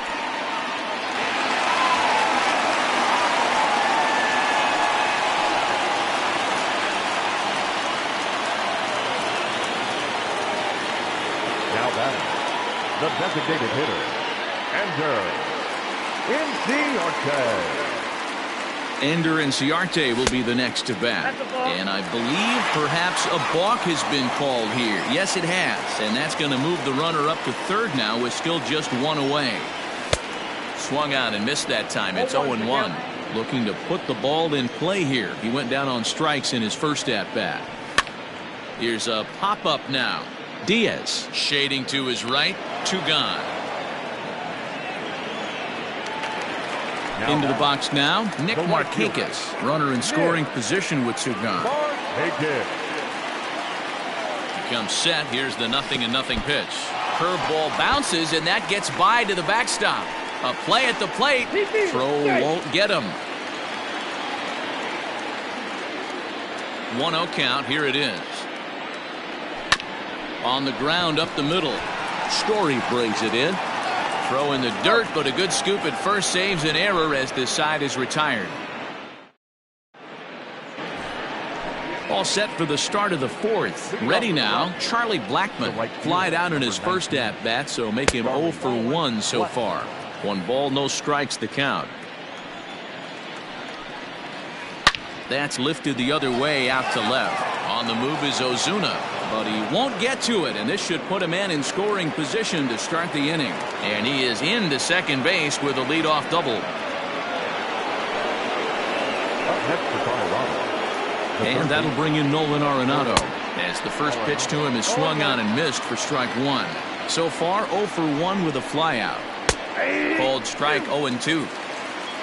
Now batting, the designated hitter, Ender Inciarte. Ender Inciarte will be the next to bat. And I believe perhaps a balk has been called here. Yes, it has. And that's going to move the runner up to third now with still just one away. Swung out and missed that time. It's 0-1. Looking to put the ball in play here. He went down on strikes in his first at bat. Here's a pop-up now. Diaz shading to his right. 2 gone. Into the box now, Nick Markakis. Runner in scoring position with 2 gone. He comes set. Here's the 0-0 pitch. Curveball bounces, and that gets by to the backstop. A play at the plate. Throw won't get him. 1-0 count. Here it is. On the ground up the middle. Story brings it in. Throw in the dirt, but a good scoop at first saves an error as this side is retired. All set for the start of the 4th. Ready now, Charlie Blackmon. Flied out in his first at-bat, so make him 0 for 1 so far. 1 ball, no strikes the count. That's lifted the other way out to left. On the move is Ozuna, but he won't get to it, and this should put a man in scoring position to start the inning. And he is into second base with a leadoff double. And that'll bring in Nolan Arenado, as the first pitch to him is swung on and missed for strike 1. So far 0 for 1 with a flyout. Called strike 0-2.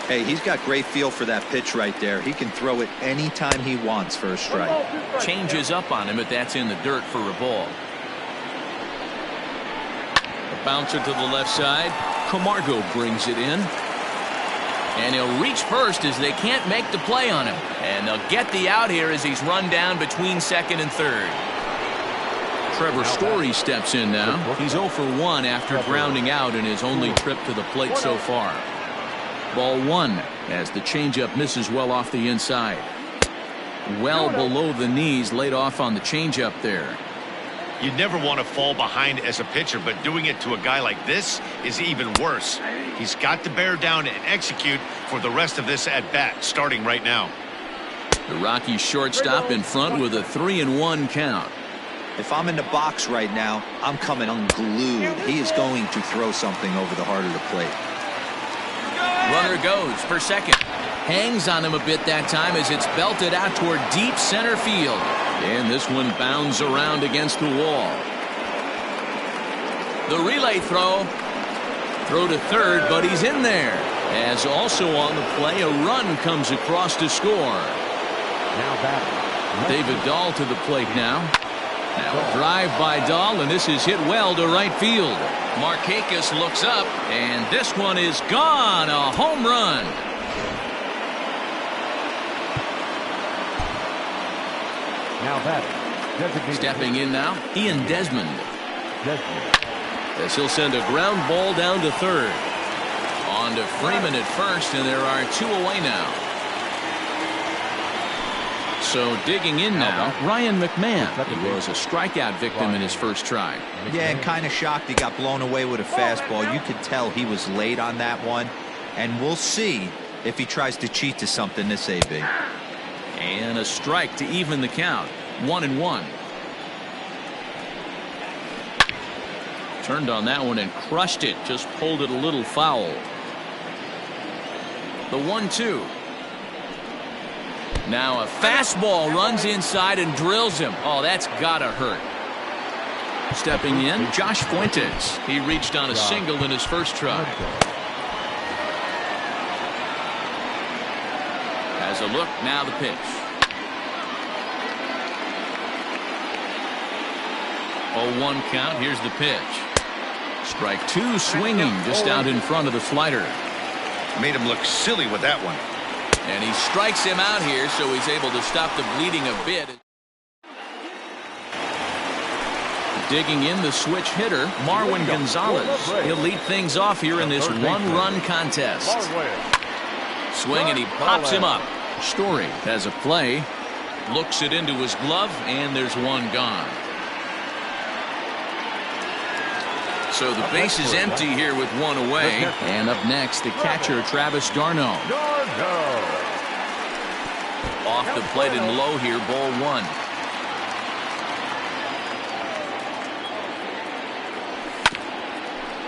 Hey, he's got great feel for that pitch right there. He can throw it anytime he wants for a strike. Changes up on him, but that's in the dirt for a ball. A bouncer to the left side. Camargo brings it in. And he'll reach first as they can't make the play on him. And they'll get the out here as he's run down between second and third. Trevor Story steps in now. He's 0 for 1 after grounding out in his only trip to the plate so far. Ball 1 as the changeup misses well off the inside. Well below the knees, laid off on the changeup there. You never want to fall behind as a pitcher, but doing it to a guy like this is even worse. He's got to bear down and execute for the rest of this at bat, starting right now. The Rockies shortstop in front with a 3-1 count. If I'm in the box right now, I'm coming unglued. He is going to throw something over the heart of the plate. Runner goes for second. Hangs on him a bit that time as it's belted out toward deep center field. And this one bounds around against the wall. The relay throw. Throw to third, but he's in there. As also on the play, a run comes across to score. David Dahl to the plate now. Now a drive by Dahl, and this is hit well to right field. Markakis looks up, and this one is gone. A home run. Stepping in now, Ian Desmond. As he'll send a ground ball down to third. On to Freeman at first, and there are 2 away now. So digging in now, Ryan McMahon. He was a strikeout victim in his first try. Yeah, and kind of shocked he got blown away with a fastball. You could tell he was late on that one. And we'll see if he tries to cheat to something this AB. And a strike to even the count. 1-1. Turned on that one and crushed it. Just pulled it a little foul. The 1-2. Now a fastball runs inside and drills him. Oh, that's gotta hurt. Stepping in, Josh Fuentes. He reached on a single in his first try. Has a look, now the pitch. 0-1 count, here's the pitch. Strike 2 swinging just out in front of the slider. Made him look silly with that one. And he strikes him out here, so he's able to stop the bleeding a bit. Digging in the switch hitter, Marwin Gonzalez. He'll lead things off here in this one-run contest. Swing, and he pops him up. Story has a play. Looks it into his glove, and there's one gone. So the base is empty here with one away. And up next, the catcher, Travis d'Arnaud. Off the plate and low here, ball one.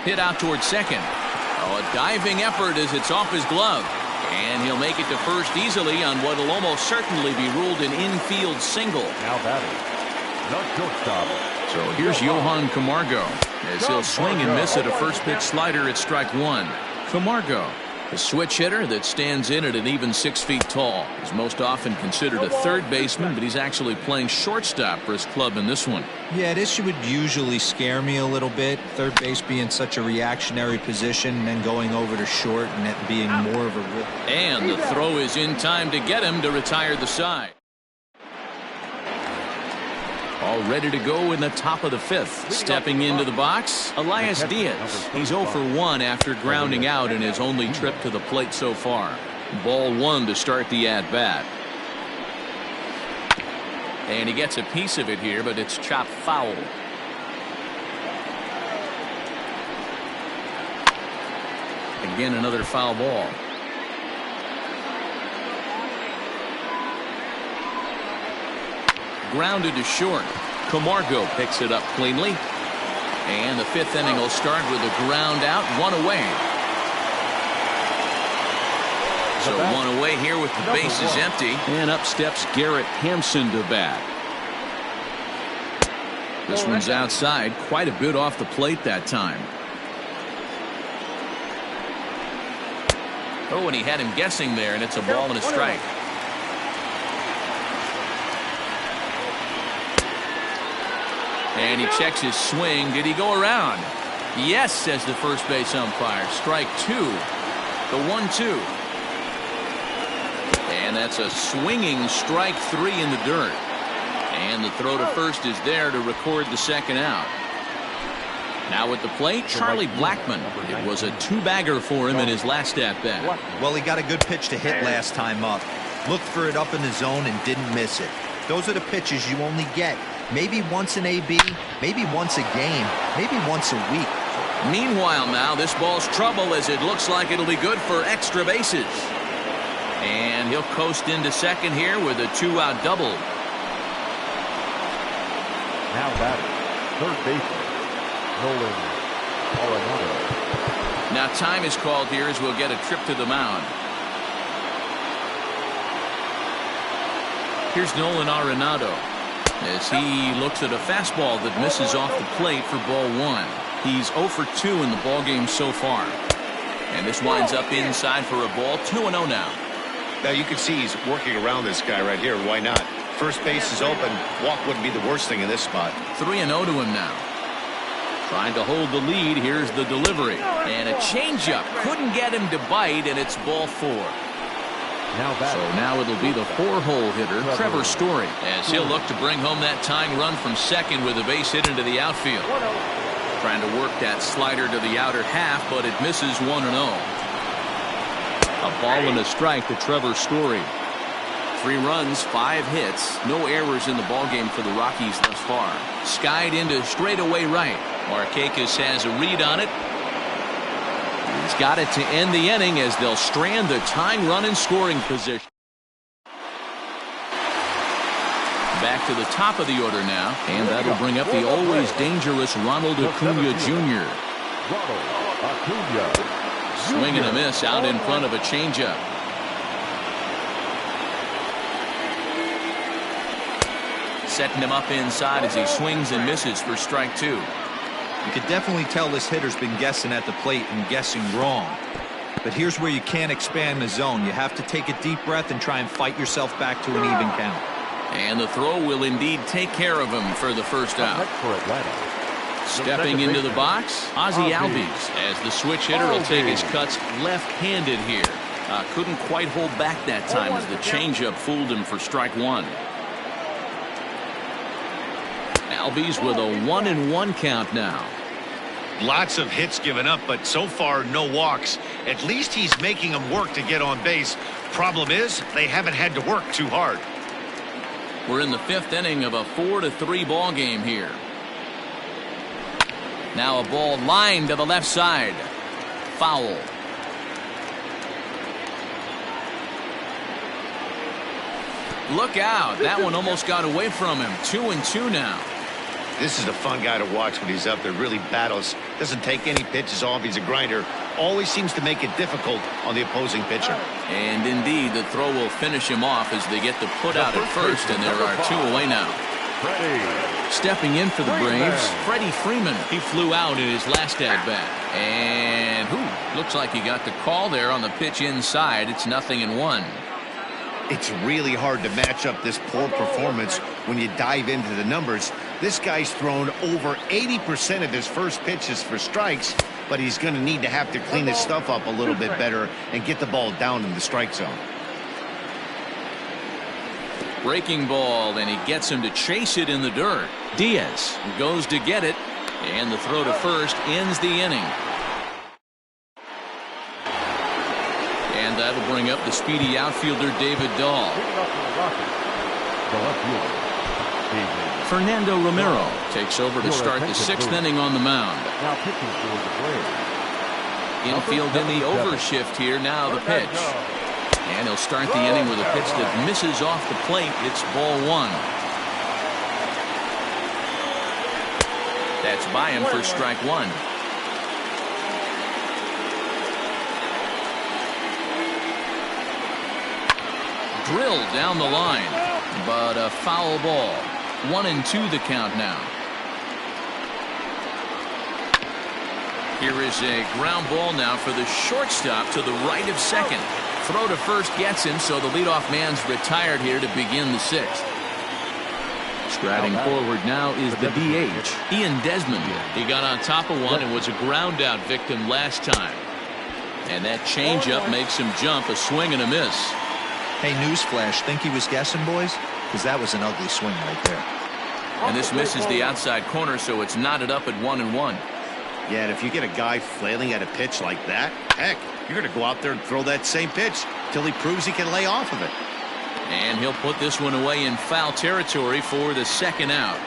Hit out towards second. Oh, a diving effort as it's off his glove. And he'll make it to first easily on what will almost certainly be ruled an infield single. Now batting, the shortstop. So here's Johan Camargo as he'll swing and miss at a first pitch slider at strike one. Camargo, the switch hitter that stands in at an even 6 feet tall. He's most often considered a third baseman, but he's actually playing shortstop for his club in this one. Yeah, this would usually scare me a little bit. Third base being such a reactionary position and then going over to short and it being more of a rip. And the throw is in time to get him to retire the side. All ready to go in the top of the fifth. Stepping into the box, Elias Diaz. He's 0 for 1 after grounding out in his only trip to the plate so far. Ball one to start the at-bat. And he gets a piece of it here, but it's chopped foul. Again, another foul ball. Grounded to short. Camargo picks it up cleanly. And the fifth inning will start with a ground out, one away. So one away here with the bases empty. And up steps Garrett Hampson to bat. This one's outside, quite a bit off the plate that time. Oh, and he had him guessing there, and it's a ball and a strike. And he checks his swing. Did he go around? Yes, says the first base umpire. Strike two. The 1-2. And that's a swinging strike three in the dirt. And the throw to first is there to record the second out. Now at the plate, Charlie Blackmon. It was a two-bagger for him in his last at-bat. Well, he got a good pitch to hit last time up. Looked for it up in the zone and didn't miss it. Those are the pitches you only get. Maybe once an AB, maybe once a game, maybe once a week. Meanwhile now, this ball's trouble as it looks like it'll be good for extra bases. And he'll coast into second here with a two-out double. Now batting, third baseman, Nolan Arenado. Now time is called here as we'll get a trip to the mound. Here's Nolan Arenado as he looks at a fastball that misses off the plate for ball one. He's 0 for 2 in the ballgame so far. And this winds up inside for a ball. 2-0 now. Now you can see he's working around this guy right here. Why not? First base is open. Walk wouldn't be the worst thing in this spot. 3-0 to him now. Trying to hold the lead. Here's the delivery. And a changeup. Couldn't get him to bite, and it's ball 4. So now it'll be the 4-hole hitter, Trevor Story, as he'll look to bring home that tying run from second with a base hit into the outfield. Trying to work that slider to the outer half, but it misses 1-0. A ball and a strike to Trevor Story. 3 runs, 5 hits, no errors in the ballgame for the Rockies thus far. Skied into straightaway right. Markakis has a read on it. He's got it to end the inning as they'll strand the tying run in scoring position. Back to the top of the order now, and that'll bring up the always dangerous Ronald Acuna Jr. Swing and a miss out in front of a changeup. Setting him up inside as he swings and misses for strike 2. You could definitely tell this hitter's been guessing at the plate and guessing wrong. But here's where you can't expand the zone. You have to take a deep breath and try and fight yourself back to an even count. And the throw will indeed take care of him for the first out. Stepping into the box, Ozzie Albies, as the switch hitter will take his cuts left-handed here. Couldn't quite hold back that time as the changeup fooled him for strike 1. Albies with a 1-1 count now. Lots of hits given up, but so far no walks. At least he's making them work to get on base. Problem is, they haven't had to work too hard. We're in the 5th inning of a 4-3 ball game here. Now a ball lined to the left side. Foul. Look out. That one almost got away from him. 2-2 now. This is a fun guy to watch when he's up there. Really battles. Doesn't take any pitches off. He's a grinder. Always seems to make it difficult on the opposing pitcher. And indeed, the throw will finish him off as they get the put out at first, and there are 2 away now. Stepping in for the Braves, Freddie Freeman. He flew out in his last at-bat. And looks like he got the call there on the pitch inside. It's 0-1. It's really hard to match up this poor performance when you dive into the numbers. This guy's thrown over 80% of his first pitches for strikes, but he's going to need to have to clean his stuff up a little bit better and get the ball down in the strike zone. Breaking ball, and he gets him to chase it in the dirt. Diaz goes to get it, and the throw to first ends the inning. And that'll bring up the speedy outfielder David Dahl. Fernando Romero takes over to start the 6th inning on the mound. Infield in the overshift here. Now the pitch. And he'll start the inning with a pitch that misses off the plate. It's ball 1. That's by him for strike 1. Drilled down the line, but a foul ball. 1-2 the count now. Here is a ground ball now for the shortstop to the right of second. Throw to first gets him, so the leadoff man's retired here to begin the 6th. Striding forward now is the DH, Ian Desmond. He got on top of one and was a ground out victim last time. And that changeup makes him jump. A swing and a miss. Hey, newsflash, think he was guessing, boys? Because that was an ugly swing right there. And this misses the outside corner, so it's knotted up at 1-1. Yeah, and if you get a guy flailing at a pitch like that, heck, you're going to go out there and throw that same pitch till he proves he can lay off of it. And he'll put this one away in foul territory for the 2nd out.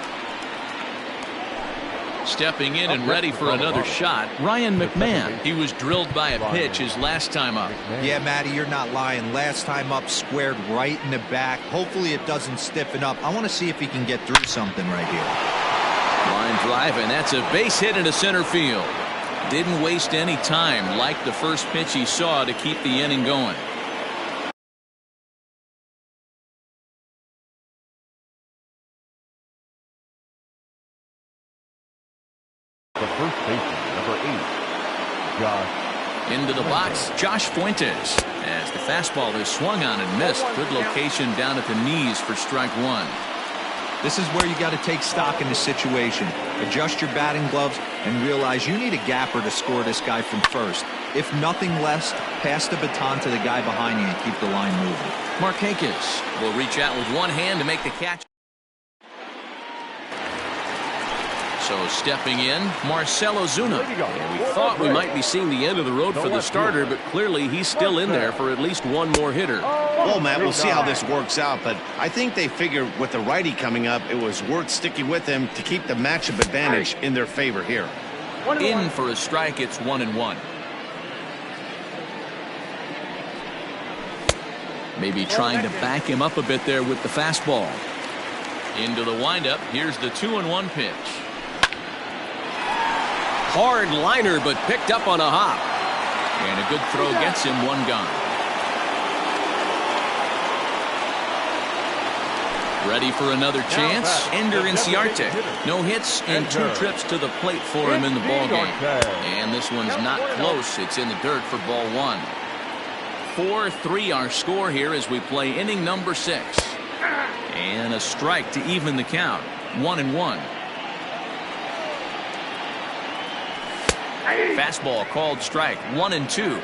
Stepping in and ready for another shot, Ryan McMahon. He was drilled by a pitch his last time up. Yeah, Matty, you're not lying. Last time up, squared right in the back. Hopefully it doesn't stiffen up. I want to see if he can get through something right here. Line drive, and that's a base hit into center field. Didn't waste any time, like the first pitch he saw, to keep the inning going. The first baseman, number 8, Josh. Into the box, Josh Fuentes. As the fastball is swung on and missed. Good location down at the knees for strike 1. This is where you got to take stock in the situation. Adjust your batting gloves and realize you need a gapper to score this guy from first. If nothing less, pass the baton to the guy behind you and keep the line moving. Markakis will reach out with one hand to make the catch. So stepping in, Marcell Ozuna. And we thought we might be seeing the end of the road for the starter, but clearly he's still in there for at least one more hitter. Well, Matt, we'll see how this works out, but I think they figured with the righty coming up, it was worth sticking with him to keep the matchup advantage in their favor here. In for a strike, it's 1-1. Maybe trying to back him up a bit there with the fastball. Into the windup, here's the 2-1 pitch. Hard liner, but picked up on a hop. And a good throw gets him one gone. Ready for another chance. Ender Inciarte. No hits and 2 trips to the plate for him in the ballgame. And this one's not close. It's in the dirt for ball 1. 4-3 our score here as we play inning number 6. And a strike to even the count. 1-1. Fastball called strike. 1-2.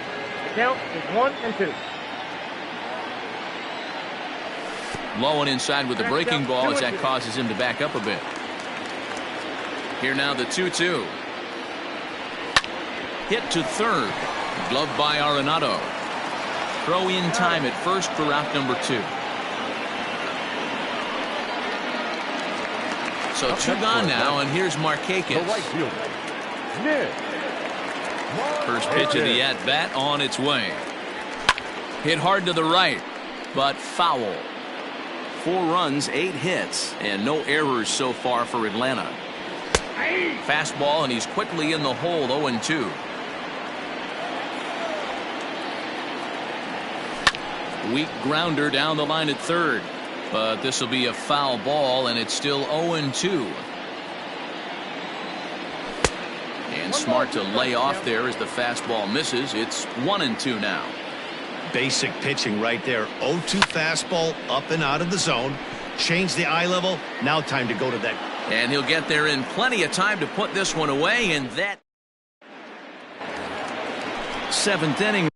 Count is 1-2. Low and inside with the breaking ball as that causes him to back up a bit. Here now the 2-2. Hit to third. Gloved by Arenado. Throw in time at first for out number 2. So 2 gone now, and here's Markakis. Nick. First pitch of the at-bat on its way. Hit hard to the right, but foul. 4 runs, 8 hits, and no errors so far for Atlanta. Fastball, and he's quickly in the hole, 0-2. Weak grounder down the line at third, but this will be a foul ball, and it's still 0-2. And smart to lay off there as the fastball misses. It's 1-2 now. Basic pitching right there. 0-2 fastball up and out of the zone. Change the eye level. Now time to go to that. And he'll get there in plenty of time to put this one away. And that 7th inning.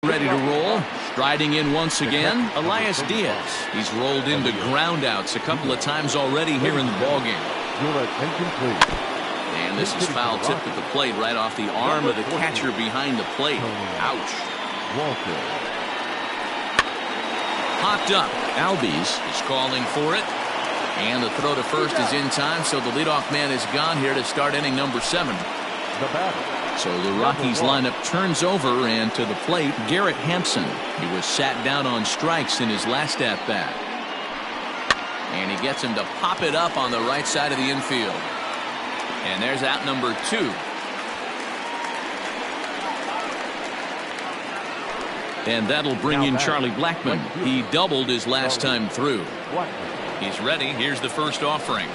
Ready to roll. Striding in once again, Elias Diaz. He's rolled into groundouts a couple of times already here in the ballgame. Your attention, please. And this is foul tipped at the plate right off the arm of the catcher behind the plate. Ouch. Walker. Popped up. Albies is calling for it. And the throw to first is in time, so the leadoff man is gone here to start inning number 7. The batter. So the Rockies lineup turns over, and to the plate, Garrett Hampson. He was sat down on strikes in his last at-bat. And he gets him to pop it up on the right side of the infield. And there's out number 2. And that'll bring in Charlie Blackmon. He doubled his last time through. He's ready. Here's the first offering.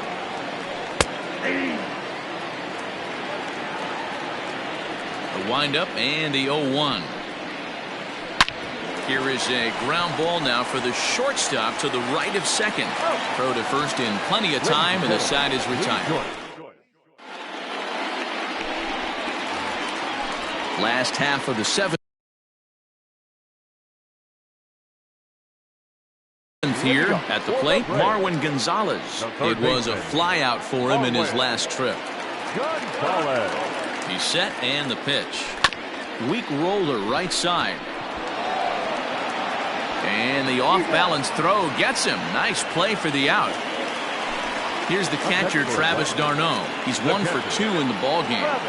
The windup and the 0-1. Here is a ground ball now for the shortstop to the right of second. Throw to first in plenty of time, and the side is retired. Last half of the 7th here at the plate, Marwin Gonzalez. It was a flyout for him in his last trip. He's set, and the pitch. Weak roller right side. And the off-balance throw gets him. Nice play for the out. Here's the catcher, Travis d'Arnaud. He's 1 for 2 in the ballgame.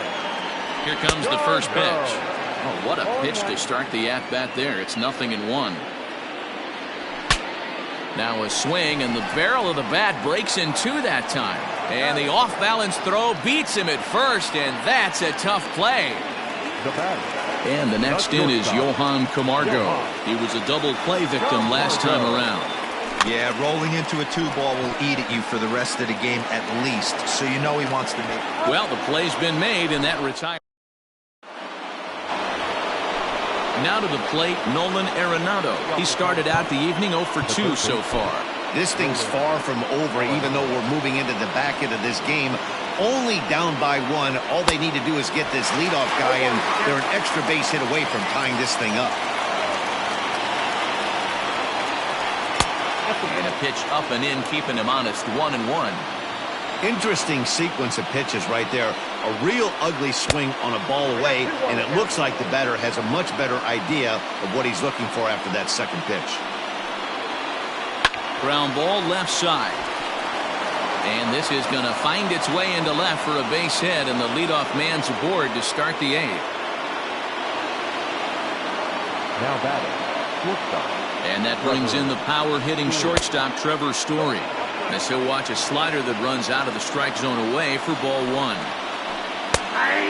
Here comes the first pitch. Oh, what a pitch to start the at-bat there. It's 0-1. Now a swing, and the barrel of the bat breaks in 2 that time. And the off-balance throw beats him at first, and that's a tough play. And the next in is Johan Camargo. He was a double play victim last time around. Yeah, rolling into a 2-ball will eat at you for the rest of the game at least, so you know he wants to make it. Well, the play's been made, and that retires. Now to the plate, Nolan Arenado. He started out the evening 0 for 2 so far. This thing's far from over, even though we're moving into the back end of this game. Only down by 1. All they need to do is get this leadoff guy, and they're an extra base hit away from tying this thing up. And a pitch up and in, keeping him honest, 1-1. Interesting sequence of pitches right there. A real ugly swing on a ball away, and it looks like the batter has a much better idea of what he's looking for after that second pitch. Ground ball left side. And this is going to find its way into left for a base hit, and the leadoff man's aboard to start the 8th. Now batting, shortstop. And that brings in the power-hitting shortstop, Trevor Story. As he'll watch a slider that runs out of the strike zone away for ball 1.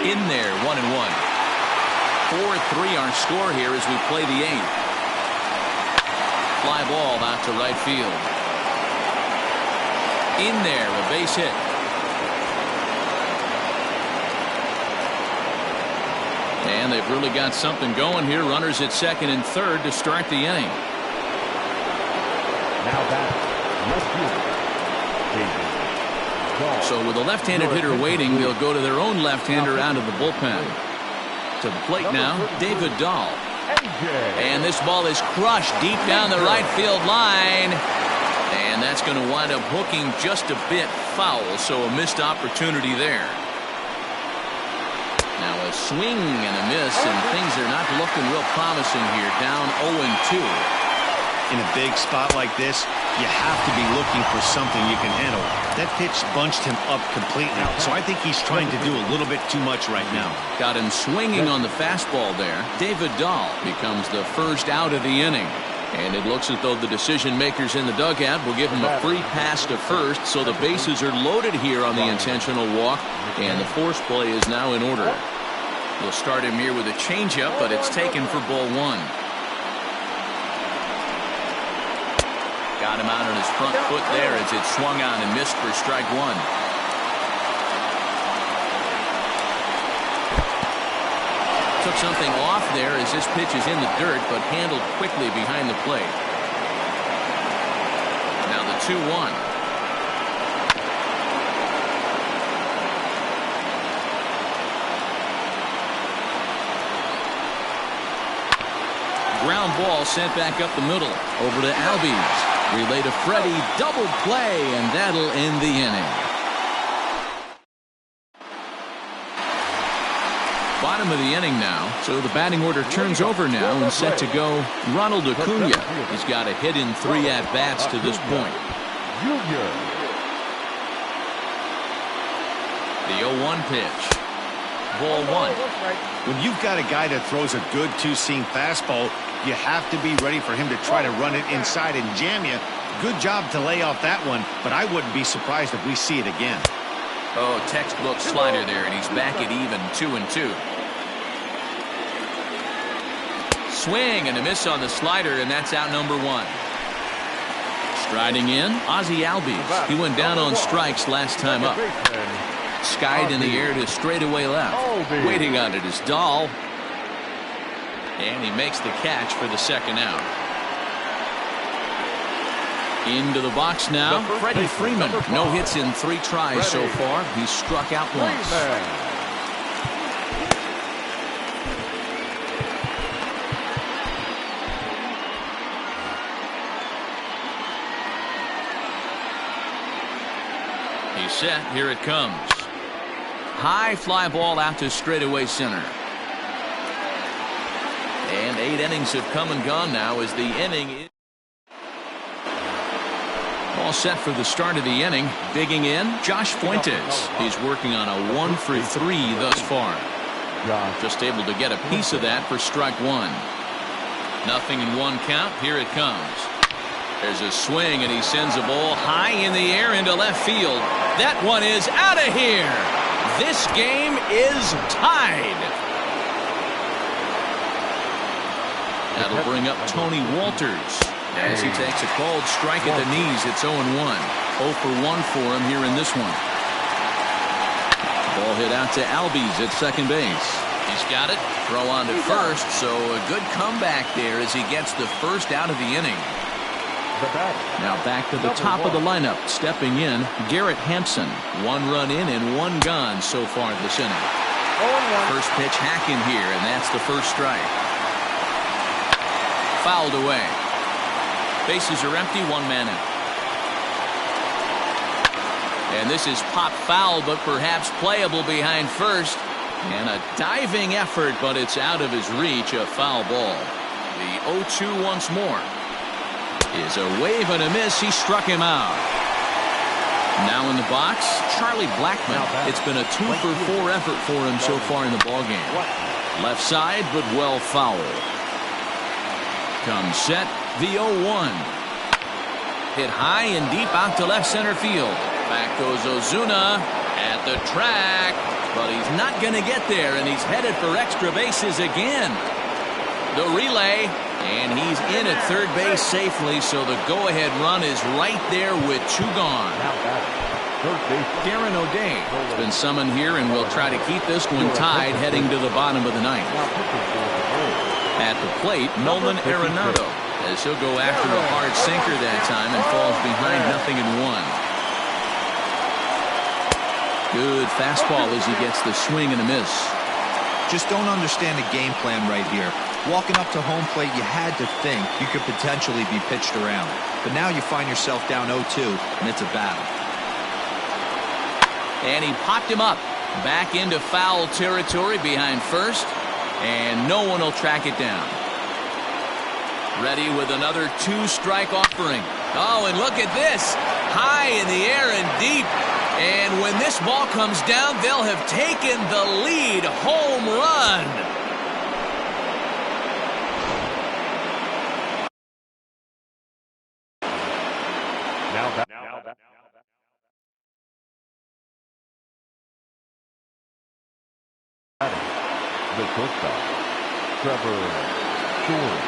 In there, 1-1. 4-3 our score here as we play the 8th. Fly ball out to right field. In there, a base hit. And they've really got something going here. Runners at second and third to start the inning. Now back, left fielder. So with a left-handed hitter waiting, they'll go to their own left-hander out of the bullpen. To the plate now, David Dahl. And this ball is crushed deep down the right field line. And that's going to wind up hooking just a bit foul, so a missed opportunity there. Now a swing and a miss, and things are not looking real promising here. Down 0-2. In a big spot like this, you have to be looking for something you can handle. That pitch bunched him up completely, so I think he's trying to do a little bit too much right now. Got him swinging on the fastball there. David Dahl becomes the first out of the inning. And it looks as though the decision makers in the dugout will give him a free pass to first, so the bases are loaded here on the intentional walk, and the force play is now in order. We'll start him here with a changeup, but it's taken for ball one. Got him out on his front foot there as it swung on and missed for strike one. Took something off there as this pitch is in the dirt, but handled quickly behind the plate. Now the 2-1. Ground ball sent back up the middle. Over to Albies. Relay to Freddie. Double play, and that'll end the inning. Bottom of the inning now, so the batting order turns over now and set to go Ronald Acuna. He's got a hit in 3 at-bats to this point. The 0-1 pitch. Ball one. When you've got a guy that throws a good two-seam fastball, you have to be ready for him to try to run it inside and jam you. Good job to lay off that one, but I wouldn't be surprised if we see it again. Oh, textbook slider there, and he's back at even 2-2. Swing and a miss on the slider, and that's out number one. Striding in, Ozzie Albies. He went down on strikes last time up. Skied in the air to straightaway left. Waiting on it is Dahl. And he makes the catch for the second out. Into the box now, Freddie Freeman. No hits in 3 tries so far. He's struck out once. He's set. Here it comes. High fly ball out to straightaway center. And 8 innings have come and gone now as the inning is all set for the start of the inning. Digging in, Josh Fuentes. He's working on a 1 for 3 thus far. Just able to get a piece of that for strike one. Nothing in 1 count. Here it comes. There's a swing, and he sends a ball high in the air into left field. That one is out of here. This game is tied. That'll bring up Tony Walters as he takes a called strike at the knees. It's 0-1. 0 for 1 for him here in this one. Ball hit out to Albies at second base. He's got it. Throw on to first, so a good comeback there as he gets the first out of the inning. Now back to the top of the lineup. Stepping in, Garrett Hampson. 1 run in and 1 gone so far this inning. First pitch hacking here, and that's the first strike. Fouled away. Bases are empty, 1 man out. And this is pop foul, but perhaps playable behind first. And a diving effort, but it's out of his reach. A foul ball. The 0-2 once more. Is a wave and a miss. He struck him out. Now in the box, Charlie Blackmon. It's been a 2 for 4 effort for him so far in the ballgame. Left side, but well fouled. Comes set, the 0-1. Hit high and deep out to left center field. Back goes Ozuna at the track, but he's not going to get there, and he's headed for extra bases again. The relay, and he's in at third base safely, so the go-ahead run is right there with 2 gone. Darren O'Day has been summoned here, and will try to keep this one tied heading to the bottom of the ninth. At the plate, Nolan Arenado, as he'll go after a hard sinker that time and falls behind 0-1. Good fastball as he gets the swing and a miss. Just don't understand the game plan right here. Walking up to home plate, you had to think you could potentially be pitched around. But now you find yourself down 0-2, and it's a battle. And he popped him up. Back into foul territory behind first. And no one will track it down. Ready with another 2-strike offering. Oh, and look at this. High in the air and deep. And when this ball comes down, they'll have taken the lead. Home run. The shortstop, Trevor Story.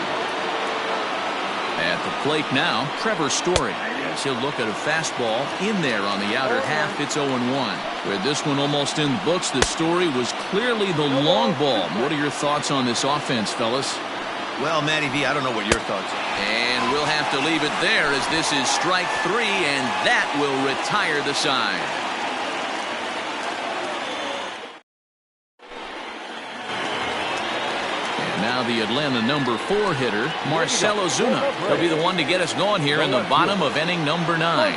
At the plate now, Trevor Story. As he'll look at a fastball in there on the outer half. It's 0-1. With this one almost in the books, the Story was clearly the long ball. What are your thoughts on this offense, fellas? Well, Matty V, I don't know what your thoughts are. And we'll have to leave it there as this is strike 3, and that will retire the side. Now the Atlanta number 4 hitter, Marcell Ozuna. He'll be the one to get us going here in the bottom of inning number 9.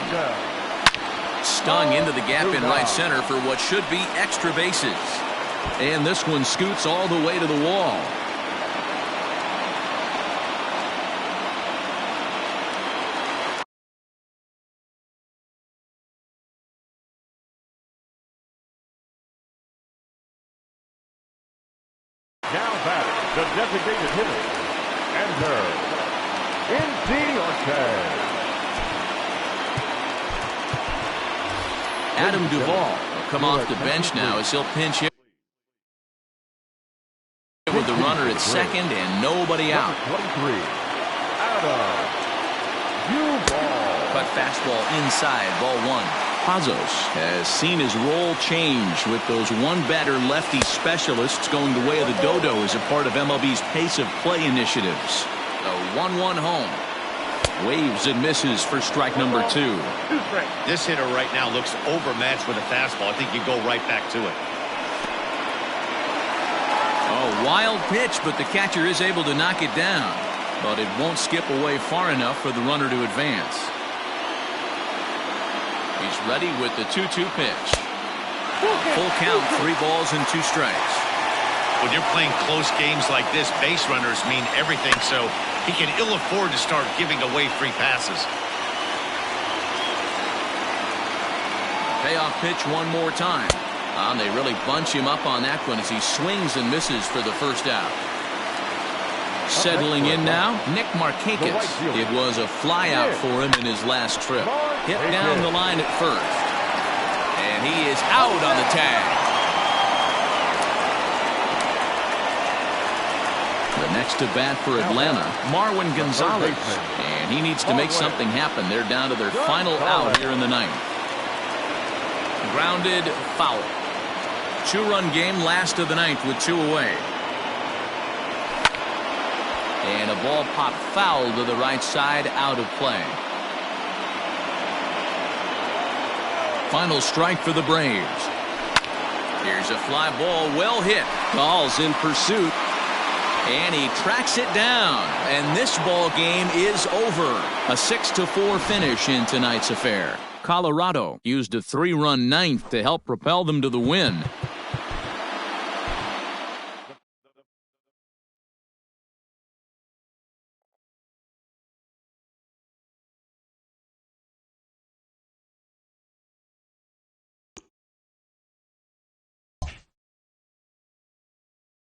Stung into the gap in right center for what should be extra bases. And this one scoots all the way to the wall. Now batting, the designated hitter, enter Indy Ortez. Adam Duvall will come off the bench now as he'll pinch hit with the runner at second and nobody out. 23, Adam Duvall. Cut fastball inside, ball 1. Pazos has seen his role change with those one-batter lefty specialists going the way of the dodo as a part of MLB's pace of play initiatives. A 1-1 home. Waves and misses for strike number 2. This hitter right now looks overmatched with a fastball. I think you go right back to it. Oh, wild pitch, but the catcher is able to knock it down. But it won't skip away far enough for the runner to advance. He's ready with the 2-2 pitch. Full count, 3 balls and 2 strikes. When you're playing close games like this, base runners mean everything, so he can ill afford to start giving away free passes. Payoff pitch one more time. And they really bunch him up on that one as he swings and misses for the first out. Settling in now, Nick Markakis. It was a flyout for him in his last trip. Hit down the line at first. And he is out on the tag. The next to bat for Atlanta, Marwin Gonzalez. And he needs to make something happen. They're down to their final out here in the 9th. Grounded foul. 2-run game, last of the 9th with 2 away. And a ball popped foul to the right side, out of play. Final strike for the Braves. Here's a fly ball, well hit. Gall's in pursuit. And he tracks it down. And this ball game is over. A 6-4 finish in tonight's affair. Colorado used a 3-run 9th to help propel them to the win.